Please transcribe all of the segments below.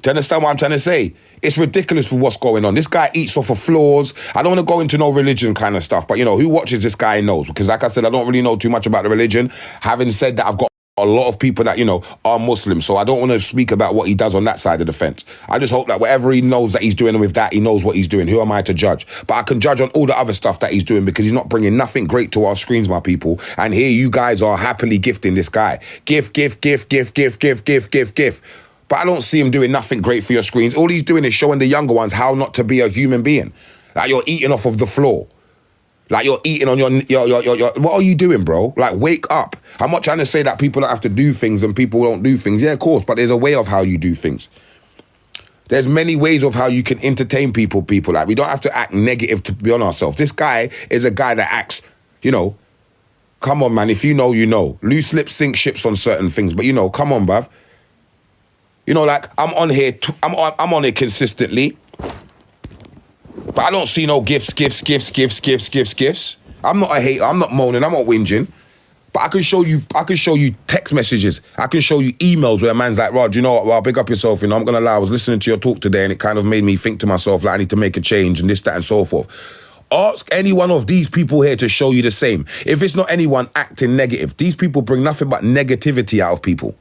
Do you understand what I'm trying to say? It's ridiculous for what's going on. This guy eats off of floors. I don't want to go into no religion kind of stuff, but who watches this guy knows. Because like I said, I don't really know too much about the religion. Having said that, I've got a lot of people that, are Muslim. So I don't want to speak about what he does on that side of the fence. I just hope that whatever he knows that he's doing with that, he knows what he's doing. Who am I to judge? But I can judge on all the other stuff that he's doing because he's not bringing nothing great to our screens, my people. And here you guys are happily gifting this guy. Gift. But I don't see him doing nothing great for your screens. All he's doing is showing the younger ones how not to be a human being. Like you're eating off of the floor. Like you're eating on your what are you doing, bro? Like wake up. I'm not trying to say that people don't have to do things and people don't do things. Yeah, of course, but there's a way of how you do things. There's many ways of how you can entertain people. Like we don't have to act negative to be on ourselves. This guy is a guy that acts, come on, man. If you know, you know. Loose lips sink ships on certain things, but come on, bruv. Like I'm on here, I'm on it consistently, but I don't see no gifts. I'm not a hater. I'm not moaning. I'm not whinging. But I can show you text messages. I can show you emails where a man's like, Rod, you know what? Well, big up yourself. I'm gonna lie. I was listening to your talk today, and it kind of made me think to myself, like I need to make a change and this, that, and so forth. Ask any one of these people here to show you the same. If it's not anyone acting negative, these people bring nothing but negativity out of people.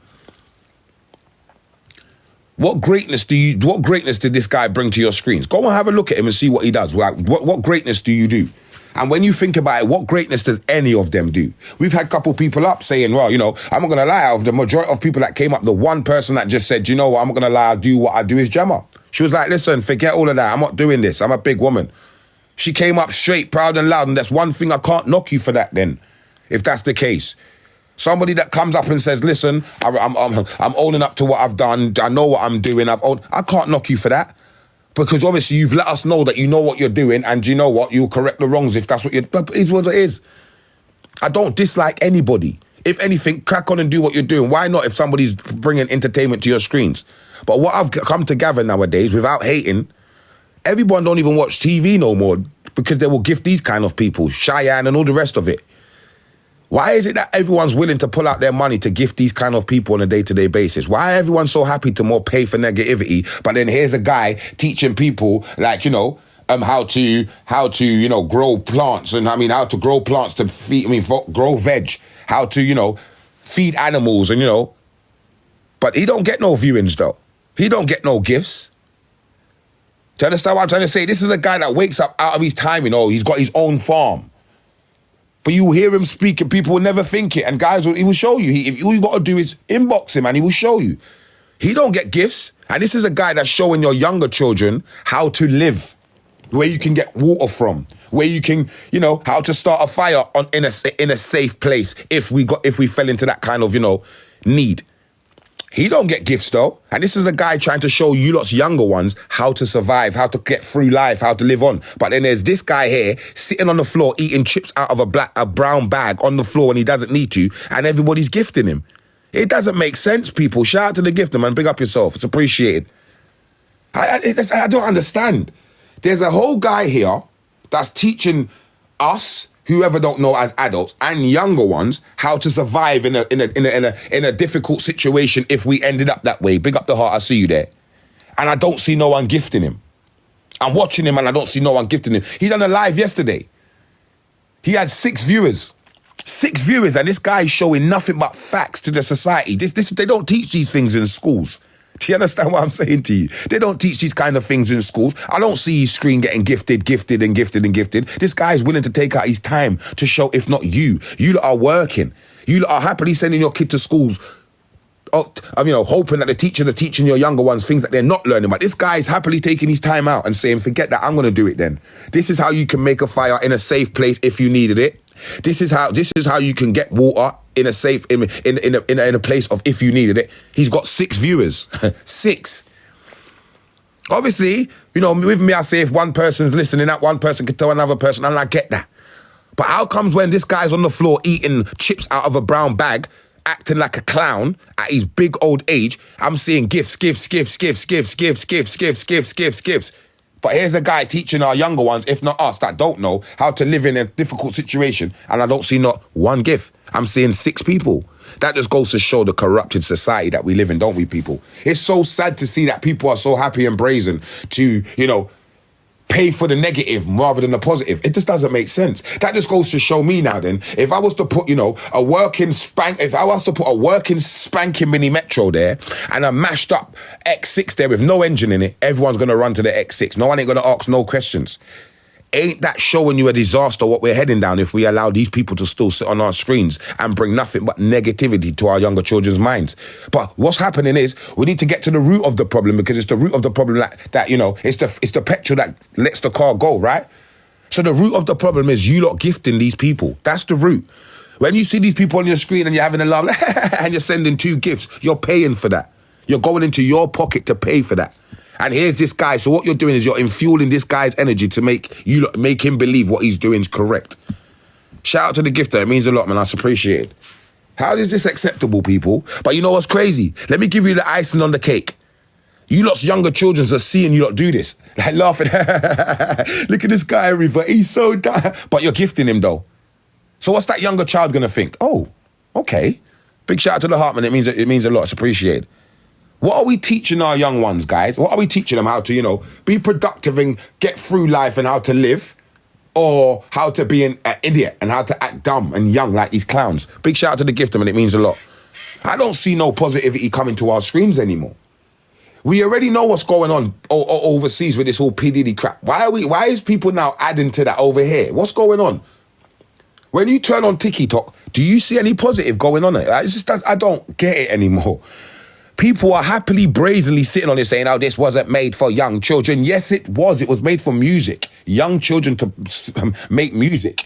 What greatness did this guy bring to your screens? Go and have a look at him and see what he does. What greatness do you do? And when you think about it, what greatness does any of them do? We've had a couple people up saying, well, I'm not going to lie, out of the majority of people that came up, the one person that just said, you know what, I'm not going to lie, I do what I do is Gemma. She was like, listen, forget all of that. I'm not doing this. I'm a big woman. She came up straight, proud and loud. And that's one thing, I can't knock you for that then, if that's the case. Somebody that comes up and says, listen, I'm owning up to what I've done. I know what I'm doing. I can't knock you for that. Because obviously you've let us know that you know what you're doing and you know what, you'll correct the wrongs if that's what you're... But it is what it is. I don't dislike anybody. If anything, crack on and do what you're doing. Why not if somebody's bringing entertainment to your screens? But what I've come to gather nowadays, without hating, everyone don't even watch TV no more because they will gift these kind of people, Cheyenne and all the rest of it. Why is it that everyone's willing to pull out their money to gift these kind of people on a day-to-day basis? Why are everyone so happy to more pay for negativity? But then here's a guy teaching people like, how to grow plants and how to grow plants to feed, grow veg, how to, feed animals and, but he don't get no viewings though. He don't get no gifts. Do you understand what I'm trying to say? This is a guy that wakes up out of his time, he's got his own farm. But you hear him speak and people will never think it. And guys, he will show you. All you got to do is inbox him and he will show you. He don't get gifts. And this is a guy that's showing your younger children how to live, where you can get water from, where you can, how to start a fire in a safe place if we fell into that kind of, need. He don't get gifts though. And this is a guy trying to show you lots younger ones how to survive, how to get through life, how to live on. But then there's this guy here sitting on the floor eating chips out of a brown bag on the floor when he doesn't need to, and everybody's gifting him. It doesn't make sense, people. Shout out to the gifter, man. Big up yourself. It's appreciated. I don't understand. There's a whole guy here that's teaching us, whoever don't know as adults and younger ones, how to survive in a difficult situation if we ended up that way. Big up the heart, I see you there. And I don't see no one gifting him. I'm watching him and I don't see no one gifting him. He done a live yesterday. He had 6 viewers. 6 viewers, and this guy is showing nothing but facts to the society. They don't teach these things in schools. Do you understand what I'm saying to you? They don't teach these kind of things in schools. I don't see his screen getting gifted. This guy is willing to take out his time to show, if not you. You lot are working. You lot are happily sending your kid to schools, hoping that the teachers are teaching your younger ones things that they're not learning. But this guy is happily taking his time out and saying, forget that, I'm going to do it then. This is how you can make a fire in a safe place if you needed it. This is how you can get water in a safe in a place of if you needed it. He's got 6 viewers. 6. Obviously, with me, I say if one person's listening, that one person can tell another person, and I get that. But how comes when this guy's on the floor eating chips out of a brown bag, acting like a clown at his big old age, I'm seeing gifts. But here's a guy teaching our younger ones, if not us, that don't know how to live in a difficult situation, and I don't see not one gift. I'm seeing 6 people. That just goes to show the corrupted society that we live in, don't we, people? It's so sad to see that people are so happy and brazen to, pay for the negative rather than the positive. It just doesn't make sense. That just goes to show me now then, if I was to put, if I was to put a working spanking mini Metro there and a mashed up X6 there with no engine in it, everyone's going to run to the X6. No one ain't going to ask no questions. Ain't that showing you a disaster what we're heading down if we allow these people to still sit on our screens and bring nothing but negativity to our younger children's minds? But what's happening is we need to get to the root of the problem, because it's the root of the problem that it's the petrol that lets the car go, right? So the root of the problem is you lot gifting these people. That's the root. When you see these people on your screen and you're having a laugh and you're sending 2 gifts, you're paying for that. You're going into your pocket to pay for that. And here's this guy. So what you're doing is you're infueling this guy's energy to make him believe what he's doing is correct. Shout out to the gifter. It means a lot, man. I appreciate it. How is this acceptable, people? But you know what's crazy? Let me give you the icing on the cake. You lot's younger children are seeing you lot do this. Like laughing. Look at this guy, but he's so dumb. But you're gifting him though. So what's that younger child gonna think? Oh, okay. Big shout out to the heart, man. It means a lot. It's appreciated. What are we teaching our young ones, guys? What are we teaching them? How to, be productive and get through life and how to live? Or how to be an idiot and how to act dumb and young like these clowns? Big shout out to the gifter, man. It means a lot. I don't see no positivity coming to our screens anymore. We already know what's going on overseas with this whole P. Diddy crap. Why is people now adding to that over here? What's going on? When you turn on TikTok, do you see any positive going on? I don't get it anymore. People are happily, brazenly sitting on it saying, oh, this wasn't made for young children. Yes, it was. It was made for music. Young children to make music.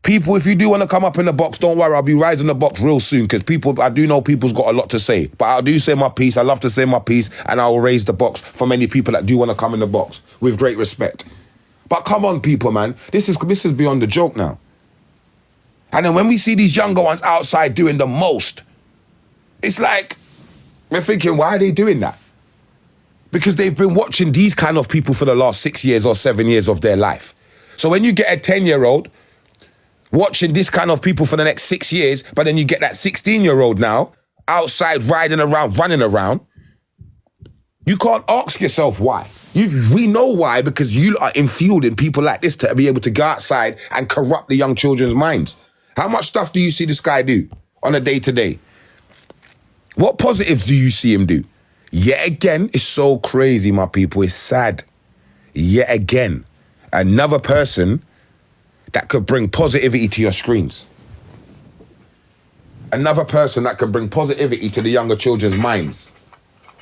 People, if you do want to come up in the box, don't worry. I'll be rising the box real soon because I do know people's got a lot to say. But I do say my piece. I love to say my piece. And I will raise the box for many people that do want to come in the box with great respect. But come on, people, man. This is beyond the joke now. And then when we see these younger ones outside doing the most, it's like, we're thinking, why are they doing that? Because they've been watching these kind of people for the last 6 years or 7 years of their life. So when you get a 10-year-old watching this kind of people for the next 6 years, but then you get that 16-year-old now outside riding around, running around, you can't ask yourself why. We know why, because you are infueling people like this to be able to go outside and corrupt the young children's minds. How much stuff do you see this guy do on a day-to-day? What positives do you see him do? Yet again, it's so crazy, my people. It's sad. Yet again, another person that could bring positivity to your screens. Another person that can bring positivity to the younger children's minds.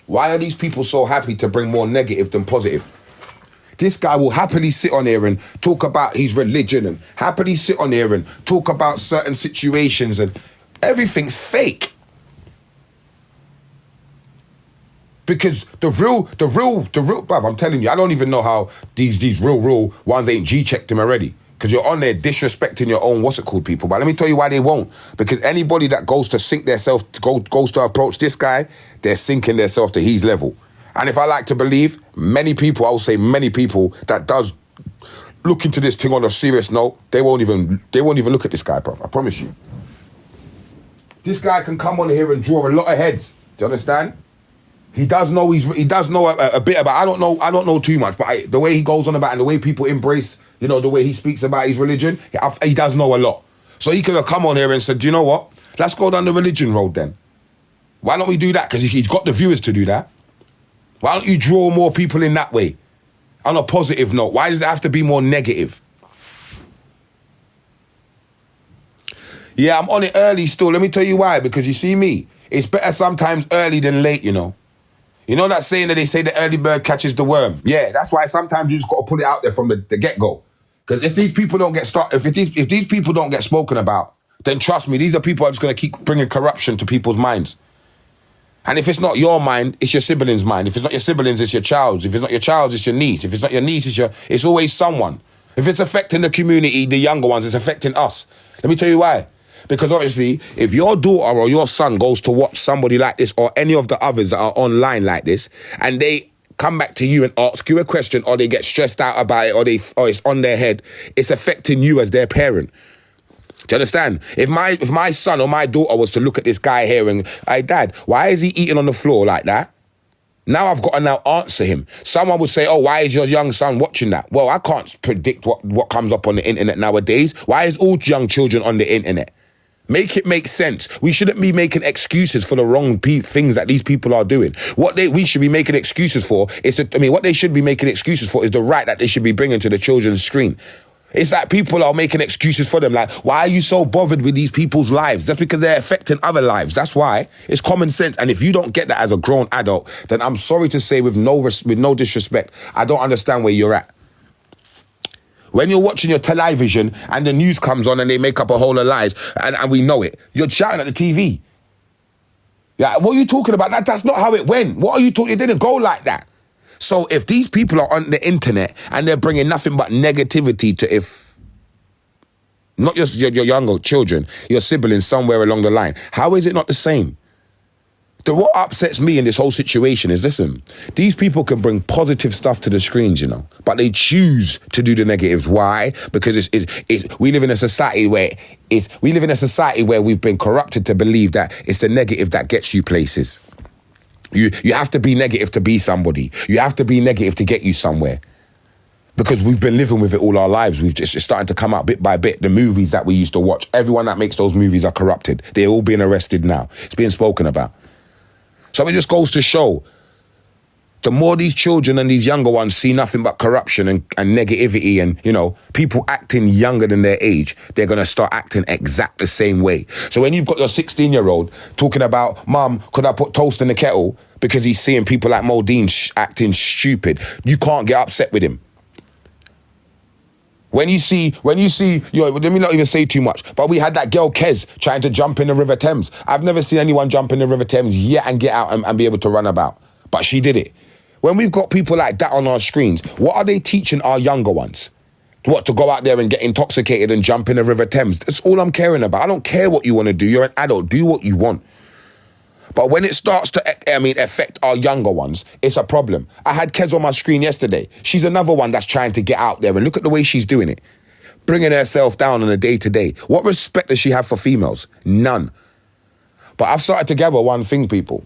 Why are these people so happy to bring more negative than positive? This guy will happily sit on here and talk about his religion and happily sit on here and talk about certain situations, and everything's fake. Because the real, bruv, I'm telling you, I don't even know how these real ones ain't G-checked him already. Because you're on there disrespecting your own, what's it called, people. But let me tell you why they won't. Because anybody that goes to sink themselves, goes to approach this guy, they're sinking themselves to his level. And if I like to believe, many people, I will say many people that does look into this thing on a serious note, they won't even look at this guy, bruv. I promise you. This guy can come on here and draw a lot of heads. Do you understand? He does know a bit about. I don't know too much, but the way he goes on about and the way people embrace, the way he speaks about his religion, he does know a lot. So he could have come on here and said, do you know what? Let's go down the religion road then. Why don't we do that? Because he's got the viewers to do that. Why don't you draw more people in that way? On a positive note, why does it have to be more negative? Yeah, I'm on it early still. Let me tell you why. Because you see me, it's better sometimes early than late, You know that saying that they say the early bird catches the worm? Yeah, that's why sometimes you just got to put it out there from the get-go. Because if these people don't get if these people don't get spoken about, then trust me, these are people who are just going to keep bringing corruption to people's minds. And if it's not your mind, it's your siblings' mind. If it's not your siblings, it's your child's. If it's not your child's, it's your niece. If it's not your niece, it's always someone. If it's affecting the community, the younger ones, it's affecting us. Let me tell you why. Because obviously, if your daughter or your son goes to watch somebody like this or any of the others that are online like this, and they come back to you and ask you a question, or they get stressed out about it, or it's on their head, it's affecting you as their parent. Do you understand? If my son or my daughter was to look at this guy here and, hey, Dad, why is he eating on the floor like that? Now I've got to now answer him. Someone would say, oh, why is your young son watching that? Well, I can't predict what comes up on the internet nowadays. Why is all young children on the internet? Make it make sense. We shouldn't be making excuses for the wrong things that these people are doing. What we should be making excuses for is, what they should be making excuses for is the right that they should be bringing to the children's screen. It's like people are making excuses for them. Like, why are you so bothered with these people's lives? Just because they're affecting other lives. That's why. It's common sense. And if you don't get that as a grown adult, then I'm sorry to say with no disrespect, I don't understand where you're at. When you're watching your television and the news comes on and they make up a whole of lies and we know it, you're shouting at the TV. Yeah, what are you talking about? That's not how it went. What are you talking? It didn't go like that. So if these people are on the internet and they're bringing nothing but negativity to not just your younger children, your siblings somewhere along the line, how is it not the same? What upsets me in this whole situation is, listen, these people can bring positive stuff to the screens, but they choose to do the negatives. Why? Because we live in a society where we've been corrupted to believe that it's the negative that gets you places. You have to be negative to be somebody. You have to be negative to get you somewhere. Because we've been living with it all our lives. It's starting to come out bit by bit. The movies that we used to watch, everyone that makes those movies are corrupted. They're all being arrested now. It's being spoken about. So it just goes to show, the more these children and these younger ones see nothing but corruption and negativity and, people acting younger than their age, they're going to start acting exact the same way. So when you've got your 16-year-old talking about, Mum, could I put toast in the kettle? Because he's seeing people like Modeen acting stupid, you can't get upset with him. When you see, let me not even say too much, but we had that girl Kez trying to jump in the River Thames. I've never seen anyone jump in the River Thames yet and get out and be able to run about. But she did it. When we've got people like that on our screens, what are they teaching our younger ones? What, to go out there and get intoxicated and jump in the River Thames? That's all I'm caring about. I don't care what you want to do. You're an adult. Do what you want. But when it starts to, affect our younger ones, it's a problem. I had Kez on my screen yesterday. She's another one that's trying to get out there, and look at the way she's doing it. Bringing herself down on a day-to-day. What respect does she have for females? None. But I've started to gather one thing, people.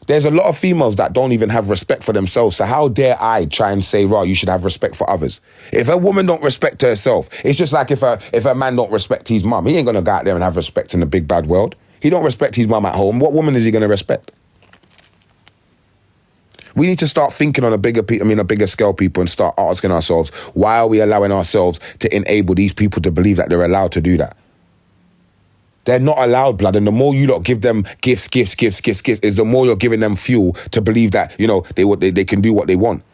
There's a lot of females that don't even have respect for themselves. So how dare I try and say, you should have respect for others? If a woman don't respect herself, it's just like if a man don't respect his mum. He ain't going to go out there and have respect in the big bad world. He don't respect his mum at home. What woman is he going to respect? We need to start thinking on a bigger scale, people, and start asking ourselves, why are we allowing ourselves to enable these people to believe that they're allowed to do that? They're not allowed, blood. And the more you lot give them gifts, is the more you're giving them fuel to believe that, they can do what they want.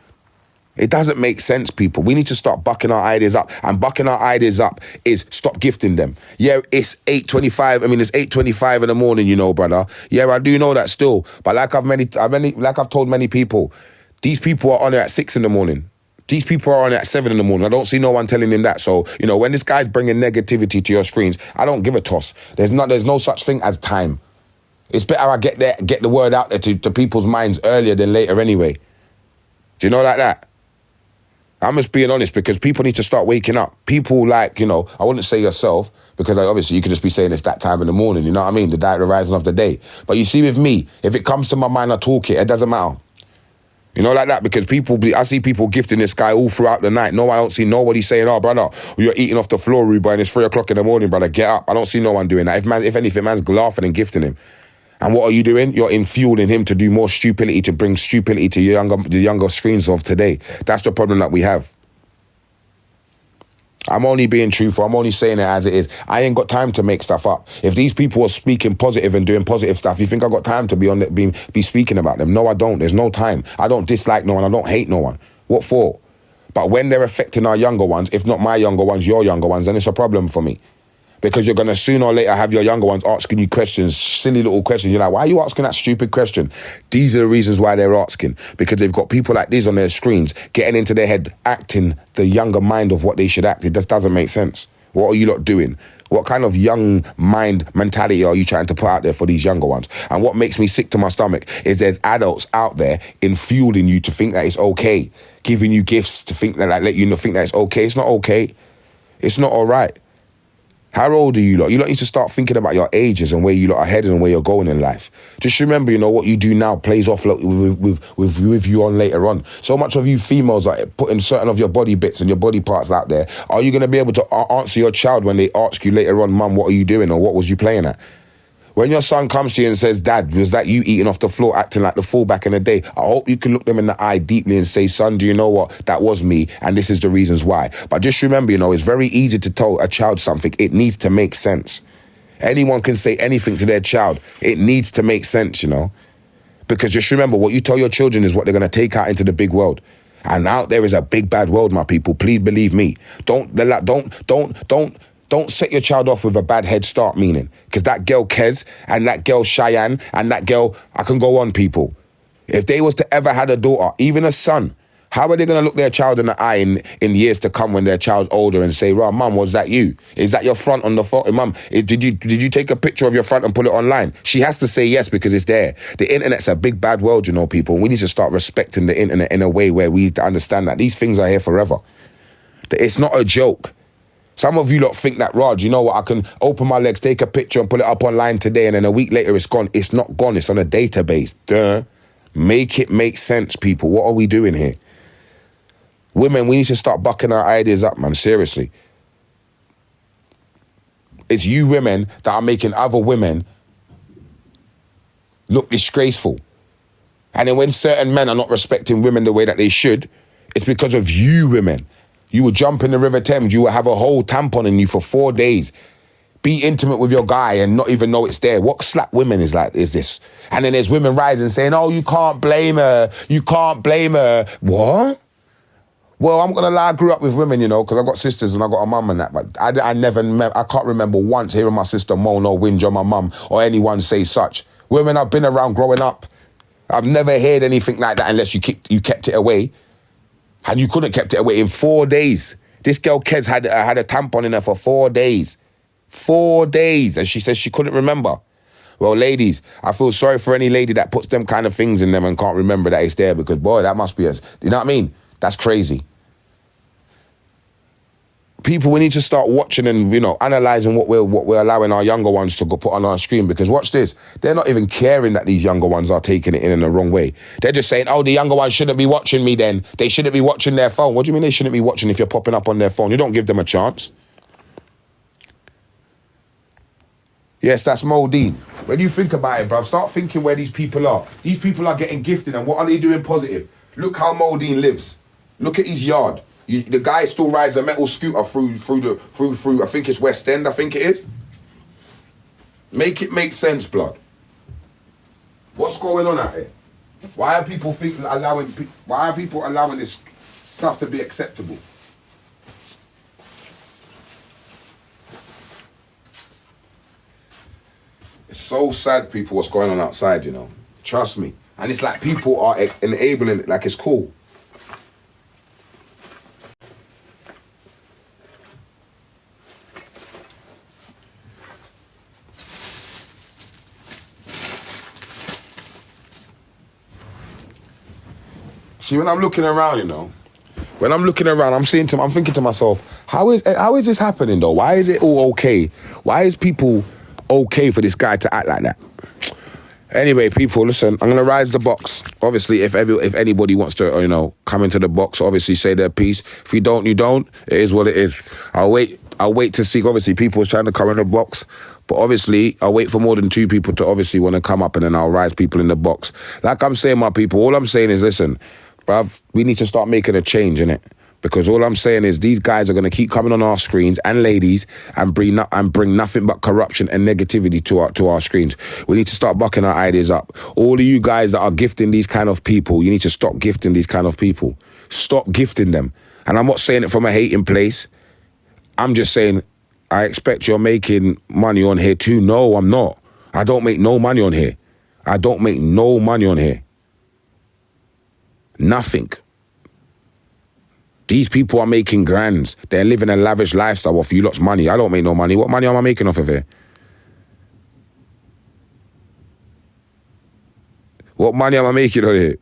It doesn't make sense, people. We need to start bucking our ideas up. And bucking our ideas up is stop gifting them. Yeah, it's 8:25. It's 8:25 in the morning, brother. Yeah, I do know that still. But like I've told many people, these people are on it at 6 in the morning. These people are on it at 7 in the morning. I don't see no one telling him that. So, when this guy's bringing negativity to your screens, I don't give a toss. There's no such thing as time. It's better I get the word out there to people's minds earlier than later anyway. Do you know like that? I'm just being honest, because people need to start waking up. People I wouldn't say yourself, because obviously you could just be saying it's that time in the morning, you know what I mean? The rising of the day. But you see with me, if it comes to my mind, I talk it doesn't matter. Like that, because I see people gifting this guy all throughout the night. No, I don't see nobody saying, oh, brother, you're eating off the floor, Ruba, and it's 3 o'clock in the morning, brother, get up. I don't see no one doing that. If anything, man's laughing and gifting him. And what are you doing? You're infueling him to do more stupidity, to bring stupidity to the younger screens of today. That's the problem that we have. I'm only being truthful. I'm only saying it as it is. I ain't got time to make stuff up. If these people are speaking positive and doing positive stuff, you think I got time to be speaking about them? No, I don't. There's no time. I don't dislike no one. I don't hate no one. What for? But when they're affecting our younger ones, if not my younger ones, your younger ones, then it's a problem for me. Because you're going to sooner or later have your younger ones asking you questions, silly little questions. You're like, why are you asking that stupid question? These are the reasons why they're asking. Because they've got people like these on their screens getting into their head, acting the younger mind of what they should act. It just doesn't make sense. What are you lot doing? What kind of young mind mentality are you trying to put out there for these younger ones? And what makes me sick to my stomach is there's adults out there infueling you to think that it's okay, giving you gifts to think that, let you think that it's okay. It's not okay. It's not all right. How old are you lot? You lot need to start thinking about your ages and where you lot are heading and where you're going in life. Just remember, you know, what you do now plays off with you on later on. So much of you females are putting certain of your body bits and your body parts out there. Are you going to be able to answer your child when they ask you later on, Mum, what are you doing or what was you playing at? When your son comes to you and says, Dad, was that you eating off the floor, acting like the fool back in the day? I hope you can look them in the eye deeply and say, son, do you know what? That was me, and this is the reasons why. But just remember, you know, it's very easy to tell a child something. It needs to make sense. Anyone can say anything to their child. It needs to make sense, you know. Because just remember, what you tell your children is what they're going to take out into the big world. And out there is a big, bad world, my people. Please believe me. Don't set your child off with a bad head start, meaning. Because that girl Kez and that girl Cheyenne and that girl, I can go on, people. If they was to ever had a daughter, even a son, how are they going to look their child in the eye in years to come when their child's older and say, "Right, Mum, was that you? Is that your front on the photo? Mum, did you take a picture of your front and put it online?" She has to say yes because it's there. The internet's a big, bad world, you know, people. We need to start respecting the internet in a way where we understand that these things are here forever. It's not a joke. Some of you lot think that, Raj, you know what, I can open my legs, take a picture and put it up online today and then a week later it's gone. It's not gone. It's on a database. Duh. Make it make sense, people. What are we doing here? Women, we need to start bucking our ideas up, man. Seriously. It's you women that are making other women look disgraceful. And then when certain men are not respecting women the way that they should, it's because of you women. You would jump in the River Thames, you would have a whole tampon in you for 4 days. Be intimate with your guy and not even know it's there. What slap women is this? And then there's women rising saying, oh, you can't blame her. You can't blame her. What? Well, I'm going to lie, I grew up with women, you know, because I got sisters and I got a mum and that. But I can't remember once hearing my sister moan or whinge on my mum or anyone say such. Women I've been around growing up, I've never heard anything like that unless you kept it away. And you couldn't kept it away in 4 days. This girl Kez had a tampon in her for 4 days. 4 days. And she says she couldn't remember. Well, ladies, I feel sorry for any lady that puts them kind of things in them and can't remember that it's there because, boy, that must be us. You know what I mean? That's crazy. People, we need to start watching and, you know, analysing what we're allowing our younger ones to go put on our screen because watch this. They're not even caring that these younger ones are taking it in the wrong way. They're just saying, oh, the younger ones shouldn't be watching me then. They shouldn't be watching their phone. What do you mean they shouldn't be watching if you're popping up on their phone? You don't give them a chance. Yes, that's Modeen. When you think about it, bruv, start thinking where these people are. These people are getting gifted and what are they doing positive? Look how Modeen lives. Look at his yard. The guy still rides a metal scooter through, I think it's West End, I think it is. Make it make sense, blood. What's going on out here? Why are people allowing this stuff to be acceptable? It's so sad, people, what's going on outside, you know. Trust me. And it's like people are enabling it like it's cool. See, when I'm looking around, you know, I'm thinking to myself, how is this happening though? Why is it all okay? Why is people okay for this guy to act like that? Anyway, people, listen, I'm gonna rise the box. Obviously, if anybody wants to, you know, come into the box, obviously say their piece. If you don't, you don't. It is what it is. I'll wait to see. Obviously, people are trying to come in the box. But obviously, I'll wait for more than 2 people to obviously want to come up and then I'll rise people in the box. Like I'm saying, my people, all I'm saying is, listen, bruv, we need to start making a change, innit? Because all I'm saying is these guys are going to keep coming on our screens and ladies and bring nothing but corruption and negativity to our screens. We need to start bucking our ideas up. All of you guys that are gifting these kind of people, you need to stop gifting these kind of people. Stop gifting them. And I'm not saying it from a hating place. I'm just saying I expect you're making money on here too. No, I'm not. I don't make no money on here. Nothing. These people are making grands. They're living a lavish lifestyle off you lot's money. I don't make no money. What money am I making off of here? What money am I making on here?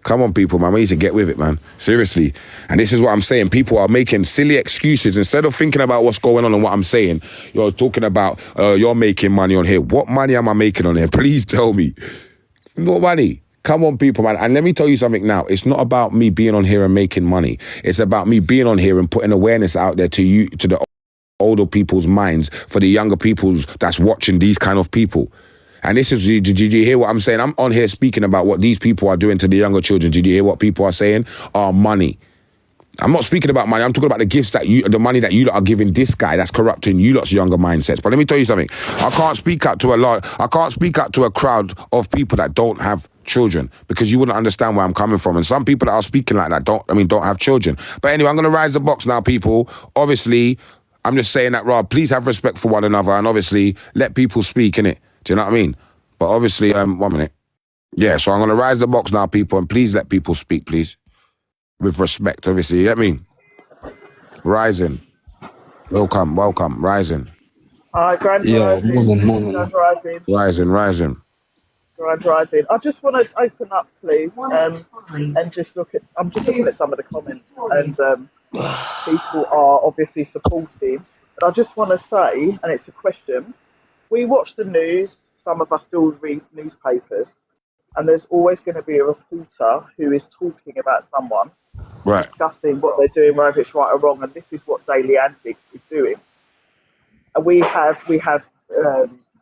Come on, people, man. We need to get with it, man. Seriously. And this is what I'm saying. People are making silly excuses. Instead of thinking about what's going on and what I'm saying, you're talking about, you're making money on here. What money am I making on here? Please tell me. What money? Come on, people, man. And let me tell you something now. It's not about me being on here and making money. It's about me being on here and putting awareness out there to you, to the older people's minds, for the younger people's that's watching these kind of people. And this is, did you hear what I'm saying? I'm on here speaking about what these people are doing to the younger children. Did you hear what people are saying? Money. I'm not speaking about money. I'm talking about the gifts that the money that you lot are giving this guy that's corrupting you lot's younger mindsets. But let me tell you something. I can't speak out to a crowd of people that don't have children, because you wouldn't understand where I'm coming from. And some people that are speaking like that don't have children. But anyway, I'm going to rise the box now, people. Obviously, I'm just saying that, Rob, please have respect for one another and obviously let people speak, innit? Do you know what I mean? But obviously, 1 minute. Yeah, so I'm going to rise the box now, people, and please let people speak, please. With respect, obviously. You get me? Rising. Welcome, rising. Grand Rising. Morning. Rising. Grand Rising. I just want to open up, please, and just look at. I'm just looking at some of the comments, and people are obviously supporting. But I just want to say, and it's a question: we watch the news. Some of us still read newspapers, and there's always going to be a reporter who is talking about someone, Right. discussing what they're doing, whether it's right or wrong, and this is what Daily Antics is doing. And we have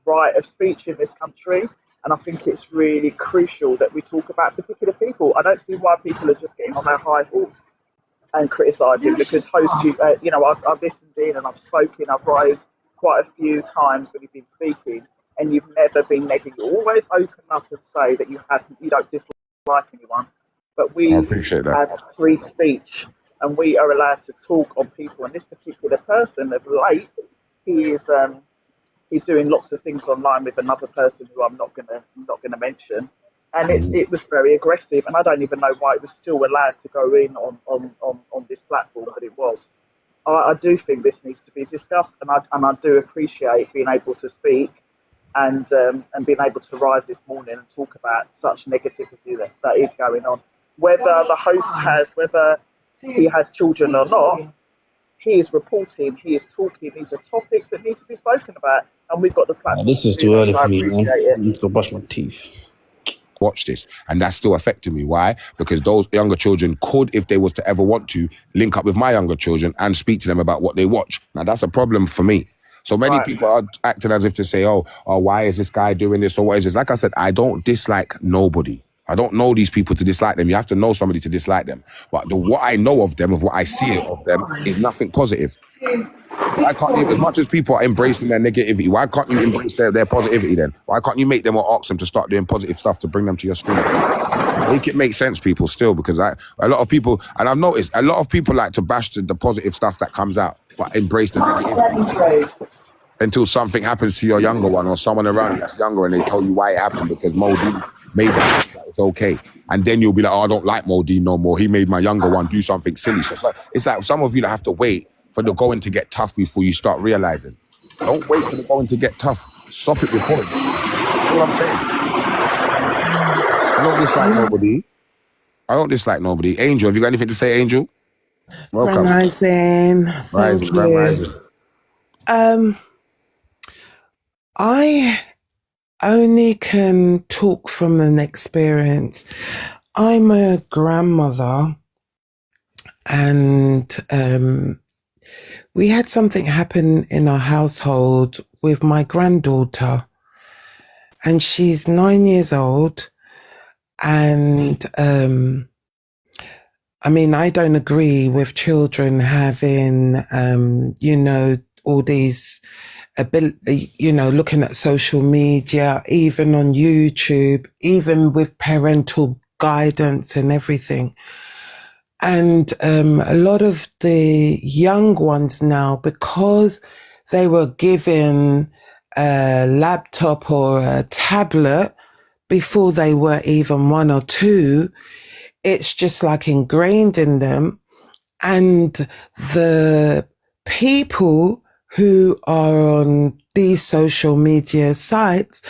right of speech in this country, and I think it's really crucial that we talk about particular people. I don't see why people are just getting on their high horse and criticising, because I've listened in and I've spoken, I've rose quite a few times when you've been speaking, and you've never been negative. You always open up and say that you don't dislike anyone, but we have free speech and we are allowed to talk on people. And this particular person of late, he's doing lots of things online with another person who I'm not gonna mention, and it was very aggressive. And I don't even know why it was still allowed to go in on this platform, but it was. I do think this needs to be discussed, and I do appreciate being able to speak and being able to rise this morning and talk about such negativity that is going on. Whether the host whether he has children or not, he is reporting, he is talking. These are topics that need to be spoken about, and we've got the platform. This is too early for me, man. I need to go brush my teeth. Watch this, and that's still affecting me. Why? Because those younger children could, if they was to ever want to, link up with my younger children and speak to them about what they watch. Now that's a problem for me. So many people are acting as if to say, oh, why is this guy doing this, or what is this? Like I said, I don't dislike nobody. I don't know these people to dislike them. You have to know somebody to dislike them. But what I know of them, of what I see of them, is nothing positive. Why can't you, as much as people are embracing their negativity, why can't you embrace their positivity then? Why can't you make them or ask them to start doing positive stuff to bring them to your screen? Make it make sense, people, still, because a lot of people, and I've noticed, a lot of people like to bash the positive stuff that comes out, but embrace the negativity. Until something happens to your younger one or someone around you that's younger and they tell you why it happened, because Modeen made that it's okay. And then you'll be like, oh, I don't like Modeen no more. He made my younger one do something silly. So it's like some of you that have to wait for the going to get tough before you start realizing. Don't wait for the going to get tough. Stop it before it gets tough. That's what I'm saying. I don't dislike nobody. Angel, have you got anything to say, Angel? Welcome. Rising. Thank you. I only can talk from an experience. I'm a grandmother, and we had something happen in our household with my granddaughter, and she's 9 years old. And I don't agree with children having, all these looking at social media, even on YouTube, even with parental guidance and everything. And a lot of the young ones now, because they were given a laptop or a tablet before they were even 1 or 2, it's just like ingrained in them. And the people who are on these social media sites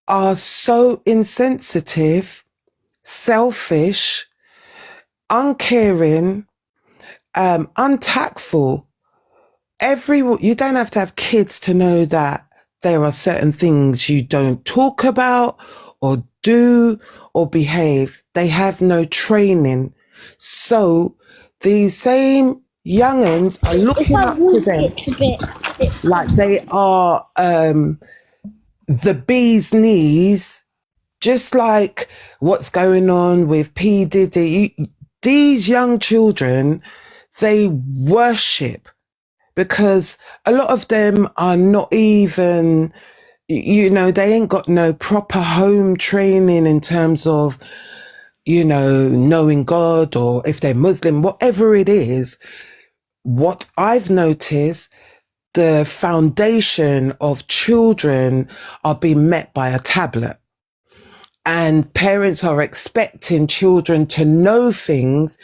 are so insensitive selfish, uncaring, untactful. You don't have to have kids to know that there are certain things you don't talk about or do or behave. They have no training. So these same young'uns are looking up to them like they are the bee's knees, just like what's going on with P. Diddy. These young children, they worship, because a lot of them are not even, they ain't got no proper home training in terms of, knowing God, or if they're Muslim, whatever it is. What I've noticed, the foundation of children are being met by a tablet. And parents are expecting children to know things,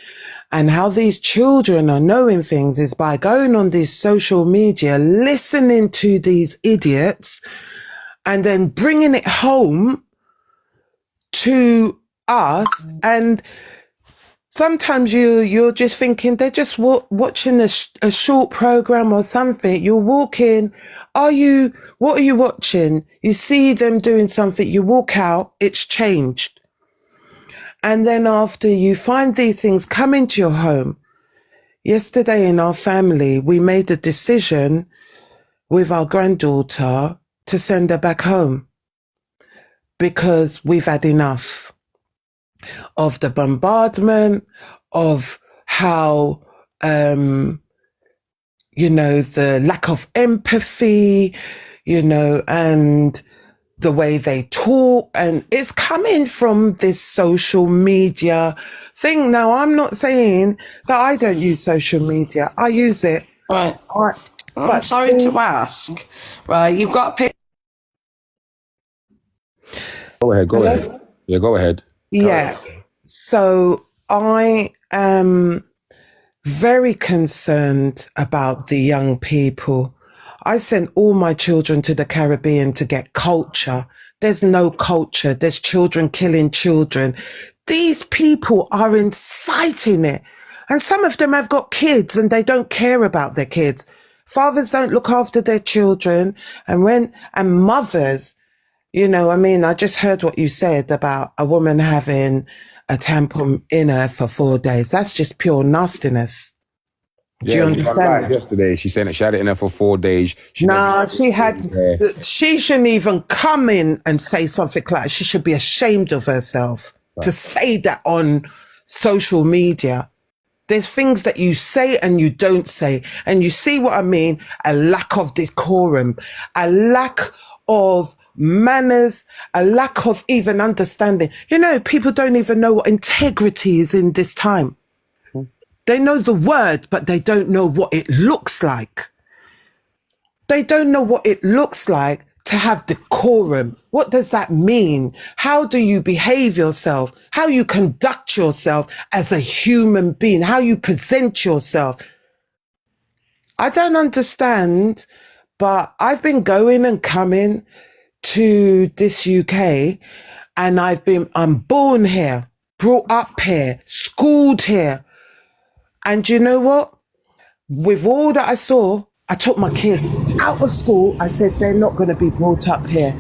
and how these children are knowing things is by going on these social media, listening to these idiots, and then bringing it home to us. And sometimes you're just thinking they're just watching a short program or something. You're walking. What are you watching? You see them doing something. You walk out. It's changed. And then after you find these things come into your home. Yesterday in our family, we made a decision with our granddaughter to send her back home, because we've had enough of the bombardment, of how, the lack of empathy, and the way they talk. And it's coming from this social media thing. Now, I'm not saying that I don't use social media. I use it. Right. I'm sorry to ask. Right, you've got a picture. Go ahead. Yeah, go ahead. Yeah. So I am very concerned about the young people. I sent all my children to the Caribbean to get culture. There's no culture. There's children killing children. These people are inciting it. And some of them have got kids and they don't care about their kids. Fathers don't look after their children. And mothers, I just heard what you said about a woman having a tampon in her for 4 days. That's just pure nastiness. Do you understand? Yesterday, she said that she had it in her for 4 days. She shouldn't even come in and say something like that. She should be ashamed of herself to say that on social media. There's things that you say and you don't say. And you see what I mean? A lack of decorum, a lack of manners, a lack of even understanding. People don't even know what integrity is in this time. They know the word, but they don't know what it looks like. They don't know what it looks like to have decorum. What does that mean? How do you behave yourself? How you conduct yourself as a human being? How you present yourself? I don't understand, but I've been going and coming to this UK, and I'm born here, brought up here, schooled here. And you know what? With all that I saw, I took my kids out of school. I said, they're not going to be brought up here.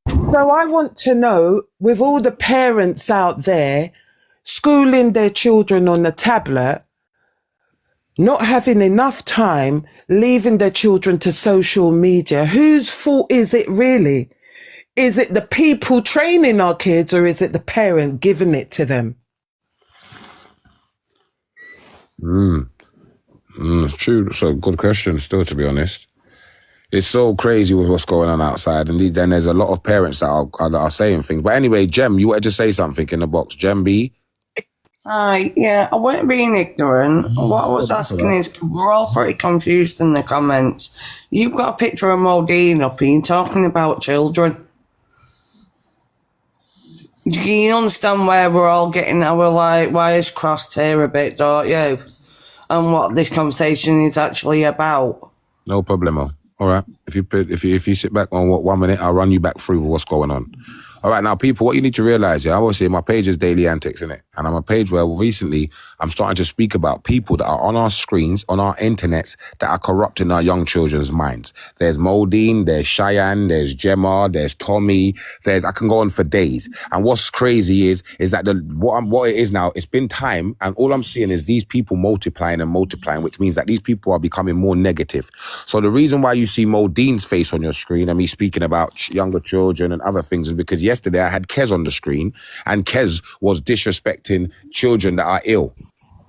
So I want to know, with all the parents out there schooling their children on the tablet, not having enough time, leaving their children to social media, whose fault is it really? Is it the people training our kids, or is it the parent giving it to them? It's true. It's a good question still, to be honest. It's so crazy with what's going on outside, and then there's a lot of parents that are saying things. But anyway, Jem, you wanted to say something in the box. Jem B? Hi, yeah, I weren't being ignorant. What I was asking is, we're all pretty confused in the comments. You've got a picture of Modeen up and you're talking about children. You understand where we're all getting our wires crossed here a bit, don't you? And what this conversation is actually about. No problemo. All right. If you sit back on 1 minute, I'll run you back through what's going on. All right, now, people, what you need to realize, I always say my page is Daily Antics, innit? And I'm a page where recently I'm starting to speak about people that are on our screens, on our internets, that are corrupting our young children's minds. There's Modeen, there's Cheyenne, there's Gemma, there's Tommy, I can go on for days. And what's crazy is that what it is now, it's been time, and all I'm seeing is these people multiplying, which means that these people are becoming more negative. So the reason why you see Modeen's face on your screen and me speaking about younger children and other things is because yesterday I had Kez on the screen, and Kez was disrespecting children that are ill,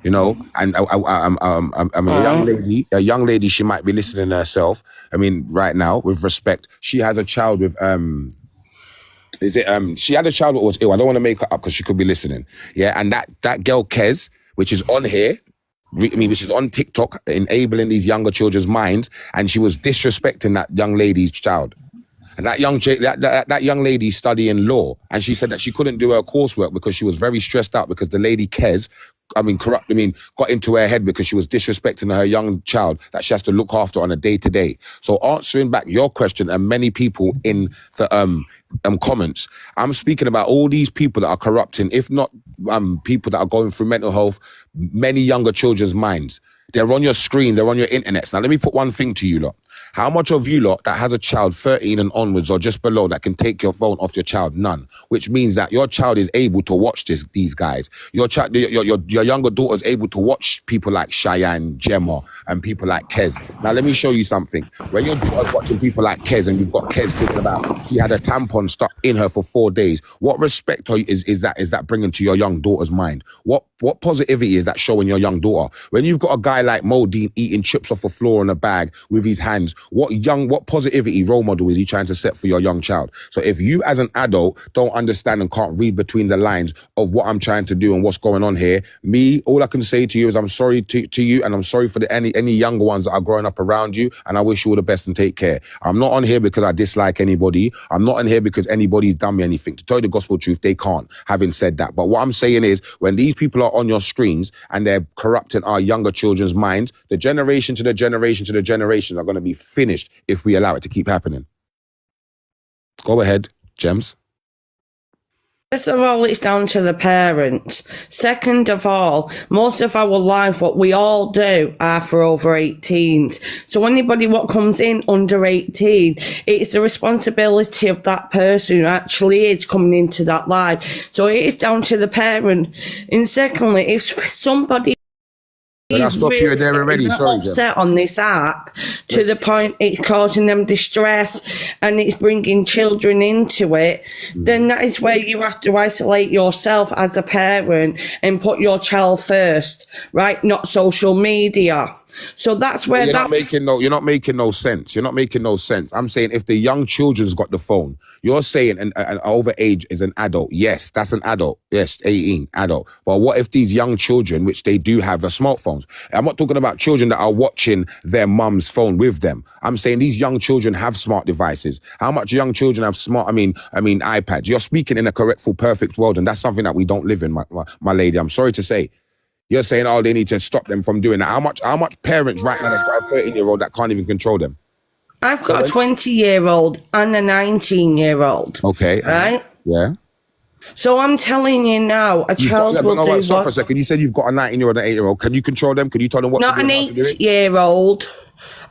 you know. And I mean, a young lady, she might be listening to herself. I mean, right now, with respect, she has a child with she had a child that was ill. I don't want to make her up because she could be listening. Yeah, and that girl Kez, which is on here, which is on TikTok, enabling these younger children's minds, and she was disrespecting that young lady's child. And that young lady studying law, and she said that she couldn't do her coursework because she was very stressed out because the lady Kez, got into her head because she was disrespecting her young child that she has to look after on a day-to-day. So answering back your question, and many people in the comments, I'm speaking about all these people that are corrupting, if not people that are going through mental health, many younger children's minds. They're on your screen, they're on your internets. Now, let me put one thing to you lot. How much of you lot that has a child 13 and onwards or just below that can take your phone off your child? None. Which means that your child is able to watch these guys. Your younger daughter is able to watch people like Cheyenne, Gemma, and people like Kez. Now, let me show you something. When your daughter's watching people like Kez, and you've got Kez talking about she had a tampon stuck in her for 4 days, what respect is that bringing to your young daughter's mind? What positivity is that showing your young daughter? When you've got a guy like Modeen eating chips off the floor in a bag with his hands, what positivity role model is he trying to set for your young child? So if you as an adult don't understand and can't read between the lines of what I'm trying to do and what's going on here, all I can say to you is I'm sorry to you, and I'm sorry for any younger ones that are growing up around you, and I wish you all the best and take care. I'm not on here because I dislike anybody. I'm not on here because anybody's done me anything. To tell you the gospel truth, they can't, having said that. But what I'm saying is, when these people are on your screens and they're corrupting our younger children's minds, the generation to the generation to the generations are going to be finished if we allow it to keep happening. Go ahead, Gems. First of all, it's down to the parents. Second of all, most of our life, what we all do are for over 18s. So anybody what comes in under 18, it's the responsibility of that person who actually is coming into that life. So it is down to the parent. And secondly, if somebody I stop you there already. Sorry, upset on this app to the point it's causing them distress and it's bringing children into it, then that is where you have to isolate yourself as a parent and put your child first, right? Not social media. So that's where you're not making no sense. You're not making no sense. I'm saying if the young children's got the phone, you're saying an over age is an adult. Yes, that's an adult. Yes, 18, adult. But what if these young children, which they do have, smartphones? I'm not talking about children that are watching their mum's phone with them. I'm saying these young children have smart devices. How much young children have iPads? You're speaking in a correctful, perfect world, and that's something that we don't live in, my lady. I'm sorry to say. You're saying, they need to stop them from doing that. How much parents right now that's got a 13-year-old that can't even control them? I've got a 20-year-old and a 19-year-old. Okay. Right? Yeah. So I'm telling you now, stop for a second. You said you've got a 19-year-old and an 8-year-old. Can you control them? Can you tell them what Not to do? Not an 8-year-old,